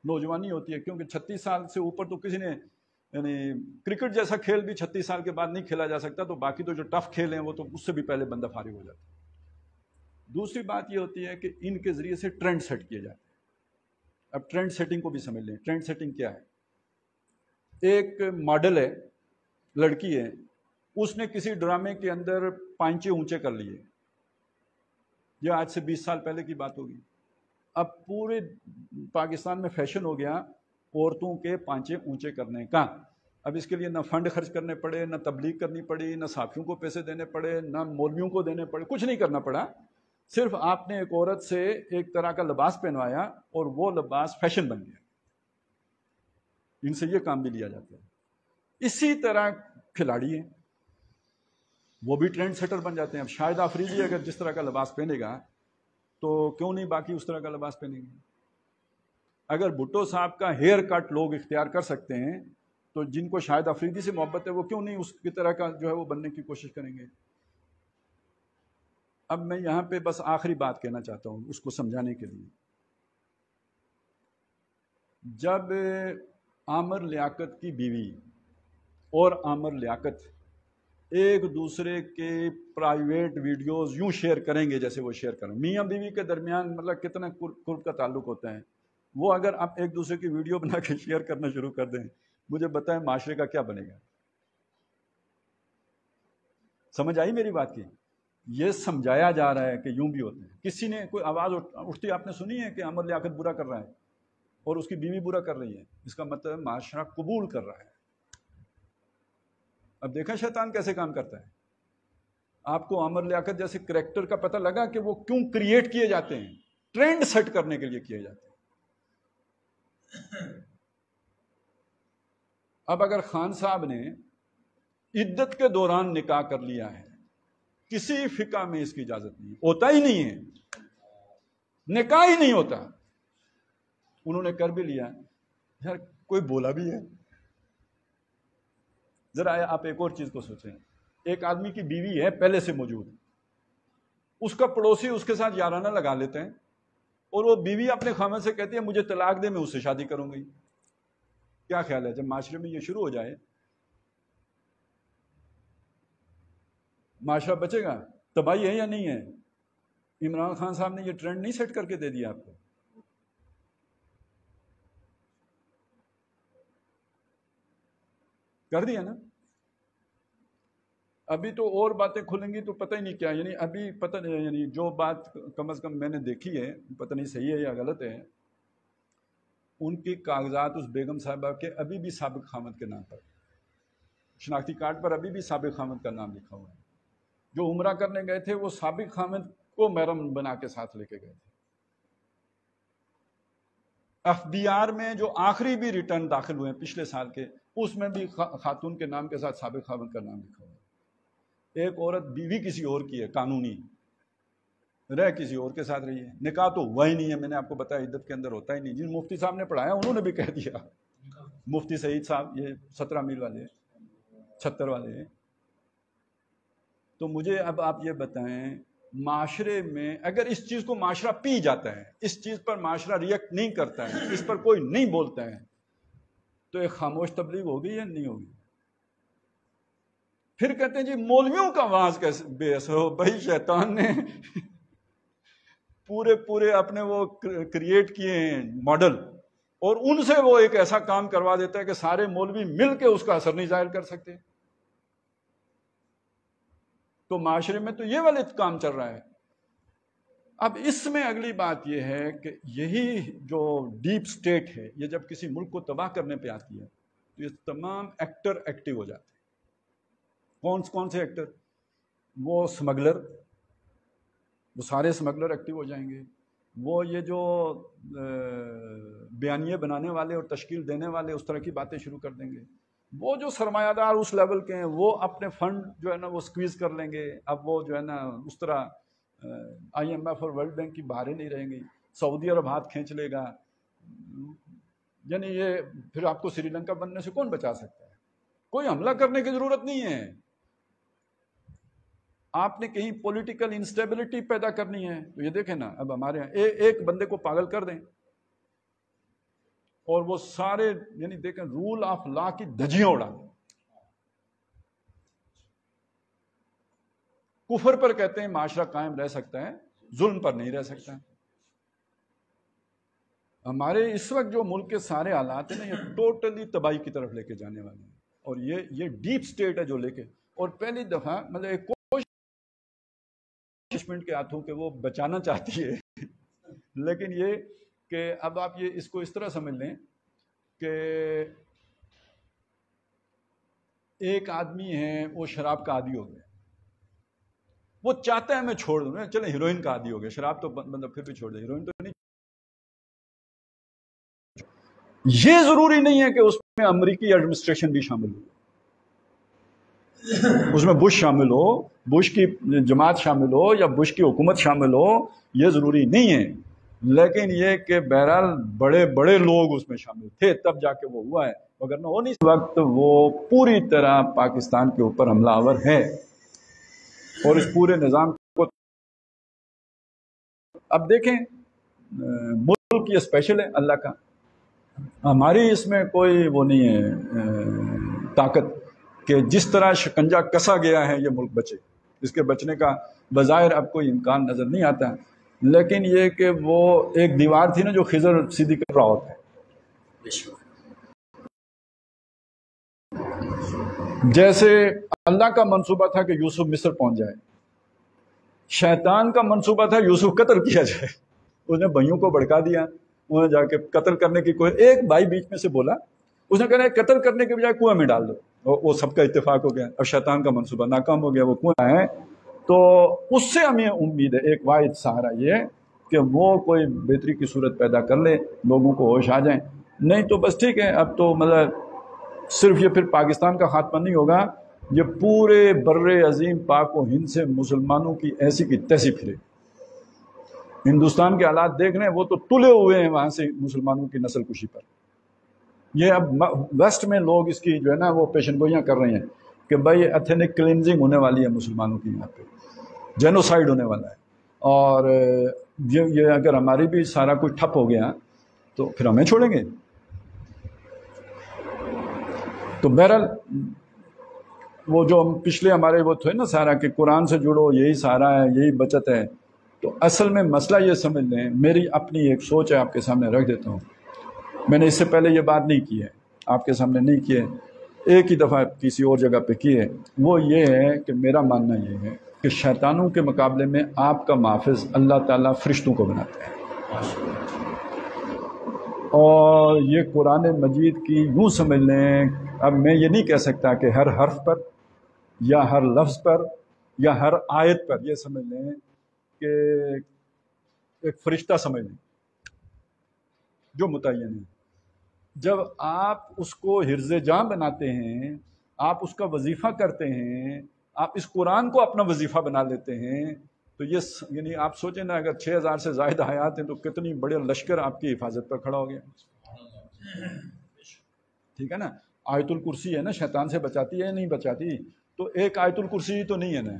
نوجوانی ہوتی ہے، کیونکہ 36 سال سے اوپر تو کسی نے یعنی کرکٹ جیسا کھیل بھی 36 سال کے بعد نہیں کھیلا جا سکتا. تو باقی تو جو ٹف کھیل ہیں وہ تو اس سے بھی پہلے بندہ فارغ ہو جاتا ہے. دوسری بات یہ ہوتی ہے کہ ان کے ذریعے سے ٹرینڈ سیٹ کیے جاتے ہیں. اب ٹرینڈ سیٹنگ کو بھی سمجھ لیں. ٹرینڈ سیٹنگ کیا ہے؟ ایک ماڈل ہے، لڑکی ہے، اس نے کسی ڈرامے کے اندر پائنچے اونچے کر لیے، یہ آج سے 20 سال پہلے کی بات ہوگی، اب پورے پاکستان میں فیشن ہو گیا عورتوں کے پانچے اونچے کرنے کا۔ اب اس کے لیے نہ فنڈ خرچ کرنے پڑے، نہ تبلیغ کرنی پڑی، نہ صحافیوں کو پیسے دینے پڑے، نہ مولویوں کو دینے پڑے، کچھ نہیں کرنا پڑا، صرف آپ نے ایک عورت سے ایک طرح کا لباس پہنوایا اور وہ لباس فیشن بن گیا، ان سے یہ کام بھی لیا جاتا ہے۔ اسی طرح کھلاڑی ہیں، وہ بھی ٹرینڈ سیٹر بن جاتے ہیں۔ اب شاہد آفریدی اگر جس طرح کا لباس پہنے گا تو کیوں نہیں باقی اس طرح کا لباس پہنیں گے؟ اگر بھٹو صاحب کا ہیئر کٹ لوگ اختیار کر سکتے ہیں تو جن کو شاہد آفریدی سے محبت ہے وہ کیوں نہیں اس کی طرح کا جو ہے وہ بننے کی کوشش کریں گے؟ اب میں یہاں پہ بس آخری بات کہنا چاہتا ہوں اس کو سمجھانے کے لیے۔ جب عامر لیاقت کی بیوی اور عامر لیاقت ایک دوسرے کے پرائیویٹ ویڈیوز یوں شیئر کریں گے جیسے وہ شیئر کریں، میاں بیوی کے درمیان مطلب کتنا قرب کا تعلق ہوتا ہے، وہ اگر آپ ایک دوسرے کی ویڈیو بنا کے شیئر کرنا شروع کر دیں، مجھے بتائیں معاشرے کا کیا بنے گا؟ سمجھ آئی میری بات کی؟ یہ سمجھایا جا رہا ہے کہ یوں بھی ہوتے ہیں۔ کسی نے کوئی آواز اٹھتی آپ نے سنی ہے کہ عامر لیاقت برا کر رہا ہے اور اس کی بیوی برا کر رہی ہے؟ اس کا مطلب معاشرہ قبول کر رہا ہے۔ اب دیکھیں شیطان کیسے کام کرتا ہے۔ آپ کو عامر لیاقت جیسے کریکٹر کا پتہ لگا کہ وہ کیوں کریٹ کیے جاتے ہیں؟ ٹرینڈ سیٹ کرنے کے لیے کیے جاتے ہیں۔ اب اگر خان صاحب نے عدت کے دوران نکاح کر لیا ہے، کسی فقہ میں اس کی اجازت نہیں، ہوتا ہی نہیں ہے، نکاح ہی نہیں ہوتا، انہوں نے کر بھی لیا، یار کوئی بولا بھی ہے؟ ذرا آپ ایک اور چیز کو سوچیں، ایک آدمی کی بیوی ہے پہلے سے موجود، اس کا پڑوسی اس کے ساتھ یارانہ لگا لیتے ہیں اور وہ بیوی اپنے خاوند سے کہتی ہے مجھے طلاق دے، میں اس سے شادی کروں گی۔ کیا خیال ہے جب معاشرے میں یہ شروع ہو جائے معاشرہ بچے گا؟ تباہی ہے یا نہیں ہے؟ عمران خان صاحب نے یہ ٹرینڈ نہیں سیٹ کر کے دے دیا آپ کو؟ کر دیا نا؟ ابھی تو اور باتیں کھلیں گی تو پتہ ہی نہیں کیا، یعنی ابھی پتہ نہیں، یعنی جو بات کم از کم میں نے دیکھی ہے، پتہ نہیں صحیح ہے یا غلط ہے، ان کی کاغذات اس بیگم صاحبہ کے ابھی بھی سابق خاوند کے نام پر، شناختی کارڈ پر ابھی بھی سابق خاوند کا نام لکھا ہوا ہے۔ جو عمرہ کرنے گئے تھے وہ سابق خاوند کو محرم بنا کے ساتھ لے کے گئے تھے۔ FBR میں جو آخری بھی ریٹرن داخل ہوئے ہیں پچھلے سال کے، اس میں بھی خاتون کے نام کے ساتھ سابق خاوند کا نام لکھا ہوا ہے۔ ایک عورت بیوی کسی اور کی ہے، قانونی رہ کسی اور کے ساتھ رہی ہے، نکاح تو ہوا ہی نہیں ہے، میں نے آپ کو بتایا عدت کے اندر ہوتا ہی نہیں۔ جن مفتی صاحب نے پڑھایا انہوں نے بھی کہہ دیا، مفتی سعید صاحب، یہ 17 میل والے 76 والے۔ تو مجھے اب آپ یہ بتائیں، معاشرے میں اگر اس چیز کو معاشرہ پی جاتا ہے، اس چیز پر معاشرہ ریئیکٹ نہیں کرتا ہے، اس پر کوئی نہیں بولتا ہے، تو ایک خاموش تبلیغ ہوگی یا نہیں ہوگی؟ پھر کہتے ہیں جی مولویوں کا واعظ کیسے بے اثر ہو؟ بھائی شیطان نے پورے اپنے وہ کریٹ کیے ہیں ماڈل، اور ان سے وہ ایک ایسا کام کروا دیتا ہے کہ سارے مولوی مل کے اس کا اثر نہیں ظاہر کر سکتے۔ تو معاشرے میں تو یہ والا کام چل رہا ہے۔ اب اس میں اگلی بات یہ ہے کہ یہی جو ڈیپ سٹیٹ ہے، یہ جب کسی ملک کو تباہ کرنے پہ آتی ہے تو یہ تمام ایکٹر ایکٹیو ہو جاتے ہیں۔ کون سے ایکٹر؟ وہ سمگلر، وہ سارے سمگلر ایکٹیو ہو جائیں گے، وہ یہ جو بیانیے بنانے والے اور تشکیل دینے والے اس طرح کی باتیں شروع کر دیں گے، وہ جو سرمایہ دار اس لیول کے ہیں وہ اپنے فنڈ جو ہے نا وہ سکویز کر لیں گے۔ اب وہ جو ہے نا اس طرح IMF اور ورلڈ بینک کی باہریں نہیں رہیں گی، سعودی عرب ہاتھ کھینچ لے گا، یعنی یہ پھر آپ کو سری لنکا بننے سے کون بچا سکتا ہے؟ کوئی حملہ کرنے کی ضرورت نہیں ہے۔ آپ نے کہیں پولیٹیکل انسٹیبلٹی پیدا کرنی ہے تو یہ دیکھیں نا، اب ہمارے یہاں ایک بندے کو پاگل کر دیں اور وہ سارے یعنی دیکھیں رول آف لا کی دھجیاں اڑا دیں۔ کفر پر کہتے ہیں معاشرہ قائم رہ سکتا ہے، ظلم پر نہیں رہ سکتا۔ ہمارے اس وقت جو ملک کے سارے حالات ہیں نا، یہ ٹوٹلی تباہی کی طرف لے کے جانے والے ہیں۔ اور یہ ڈیپ سٹیٹ ہے جو لے کے، اور پہلی دفعہ مطلب ایک منٹ کے ہاتھوں کہ وہ بچانا چاہتی ہے لیکن یہ کہ اب آپ یہ اس کو اس طرح سمجھ لیں کہ ایک آدمی ہے وہ شراب کا عادی ہو گیا، وہ چاہتا ہے میں چھوڑ دوں، چلیں ہیروئن کا عادی ہو گیا، شراب تو بندہ پھر بھی چھوڑ دے، ہیروئن تو نہیں۔ یہ ضروری نہیں ہے کہ اس میں امریکی ایڈمنسٹریشن بھی شامل ہو، اس میں بش شامل ہو، بش کی جماعت شامل ہو یا بش کی حکومت شامل ہو، یہ ضروری نہیں ہے، لیکن یہ کہ بہرحال بڑے بڑے لوگ اس میں شامل تھے تب جا کے وہ ہوا ہے، وگرنہ وہ نہیں، اس وقت وہ پوری طرح پاکستان کے اوپر حملہ آور ہے اور اس پورے نظام کو۔ اب دیکھیں ملک یہ اسپیشل ہے اللہ کا، ہماری اس میں کوئی وہ نہیں ہے طاقت کہ جس طرح شکنجہ کسا گیا ہے یہ ملک بچے، اس کے بچنے کا بظاہر اب کوئی امکان نظر نہیں آتا، لیکن یہ کہ وہ ایک دیوار تھی نا جو خضر سیدھی کر رہا ہوتا ہے، جیسے اللہ کا منصوبہ تھا کہ یوسف مصر پہنچ جائے، شیطان کا منصوبہ تھا یوسف قتل کیا جائے، اس نے بھائیوں کو بھڑکا دیا، انہوں نے جا کے قتل کرنے کی کوئی، ایک بھائی بیچ میں سے بولا، اس نے کہا قتل کرنے کے بجائے کنویں میں ڈال دو، وہ سب کا اتفاق ہو گیا، اب شیطان کا منصوبہ ناکام ہو گیا، وہ کنواں ہے، تو اس سے ہمیں امید ہے ایک واحد سہارا یہ کہ وہ کوئی بہتری کی صورت پیدا کر لے، لوگوں کو ہوش آ جائیں، نہیں تو بس ٹھیک ہے، اب تو مطلب صرف یہ پھر پاکستان کا خاتمہ نہیں ہوگا، یہ پورے بر عظیم پاک و ہند سے مسلمانوں کی ایسی کی تیسی پھرے، ہندوستان کے حالات دیکھ رہے ہیں، وہ تو تلے ہوئے ہیں وہاں سے مسلمانوں کی نسل کشی پر، یہ اب ویسٹ میں لوگ اس کی جو ہے نا وہ پیشن گوئیاں کر رہے ہیں کہ بھائی ایتھنک کلینزنگ ہونے والی ہے مسلمانوں کی، یہاں پہ جینوسائیڈ ہونے والا ہے، اور یہ اگر ہماری بھی سارا کچھ ٹھپ ہو گیا تو پھر ہمیں چھوڑیں گے۔ تو بہرحال وہ جو ہم پچھلے ہمارے وہ تھے نا سارا کہ قرآن سے جڑو، یہی سارا ہے، یہی بچت ہے، تو اصل میں مسئلہ یہ سمجھ لیں، میری اپنی ایک سوچ ہے آپ کے سامنے رکھ دیتا ہوں، میں نے اس سے پہلے یہ بات نہیں کی ہے، آپ کے سامنے نہیں کی ہے، ایک ہی دفعہ کسی اور جگہ پہ کی ہے، وہ یہ ہے کہ میرا ماننا یہ ہے کہ شیطانوں کے مقابلے میں آپ کا محافظ اللہ تعالیٰ فرشتوں کو بناتا ہے، اور یہ قرآن مجید کی یوں سمجھ لیں، اب میں یہ نہیں کہہ سکتا کہ ہر حرف پر یا ہر لفظ پر یا ہر آیت پر، یہ سمجھ لیں کہ ایک فرشتہ سمجھ لیں جو متعین ہے، جب آپ اس کو حرز جاں بناتے ہیں، آپ اس کا وظیفہ کرتے ہیں، آپ اس قرآن کو اپنا وظیفہ بنا لیتے ہیں، تو یہ یعنی آپ سوچیں نا اگر 6000 سے زائد آیات ہیں تو کتنی بڑے لشکر آپ کی حفاظت پر کھڑا ہو گیا، ٹھیک ہے نا، آیت الکرسی ہے نا، شیطان سے بچاتی ہے یا نہیں بچاتی، تو ایک آیت الکرسی تو نہیں ہے نا،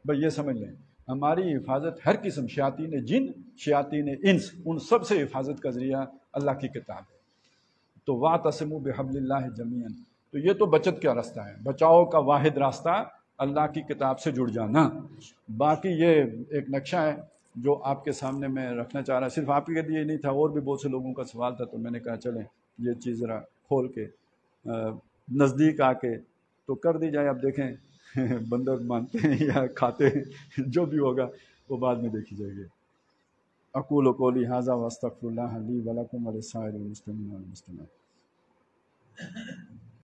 بھئی یہ سمجھ لیں ہماری حفاظت ہر قسم، شیاطین جن، شیاطین انس، ان سب سے حفاظت کا ذریعہ اللہ کی کتاب ہے، تو وَاعْتَصِمُوا بِحَبْلِ اللَّهِ جَمِيعًا، تو یہ تو بچت کا راستہ ہے، بچاؤ کا واحد راستہ اللہ کی کتاب سے جڑ جانا، باقی یہ ایک نقشہ ہے جو آپ کے سامنے میں رکھنا چاہ رہا، صرف آپ کے لیے نہیں تھا، اور بھی بہت سے لوگوں کا سوال تھا، تو میں نے کہا چلیں یہ چیز ذرا کھول کے نزدیک آ کے تو کر دی جائے، اب دیکھیں بندر مانتے ہیں یا کھاتے ہیں، جو بھی ہوگا وہ بعد میں دیکھی جائے گی۔ اقول قولی ھذا واستغفر اللہ لی ولکم ولسائر المسلمین والمسلمات۔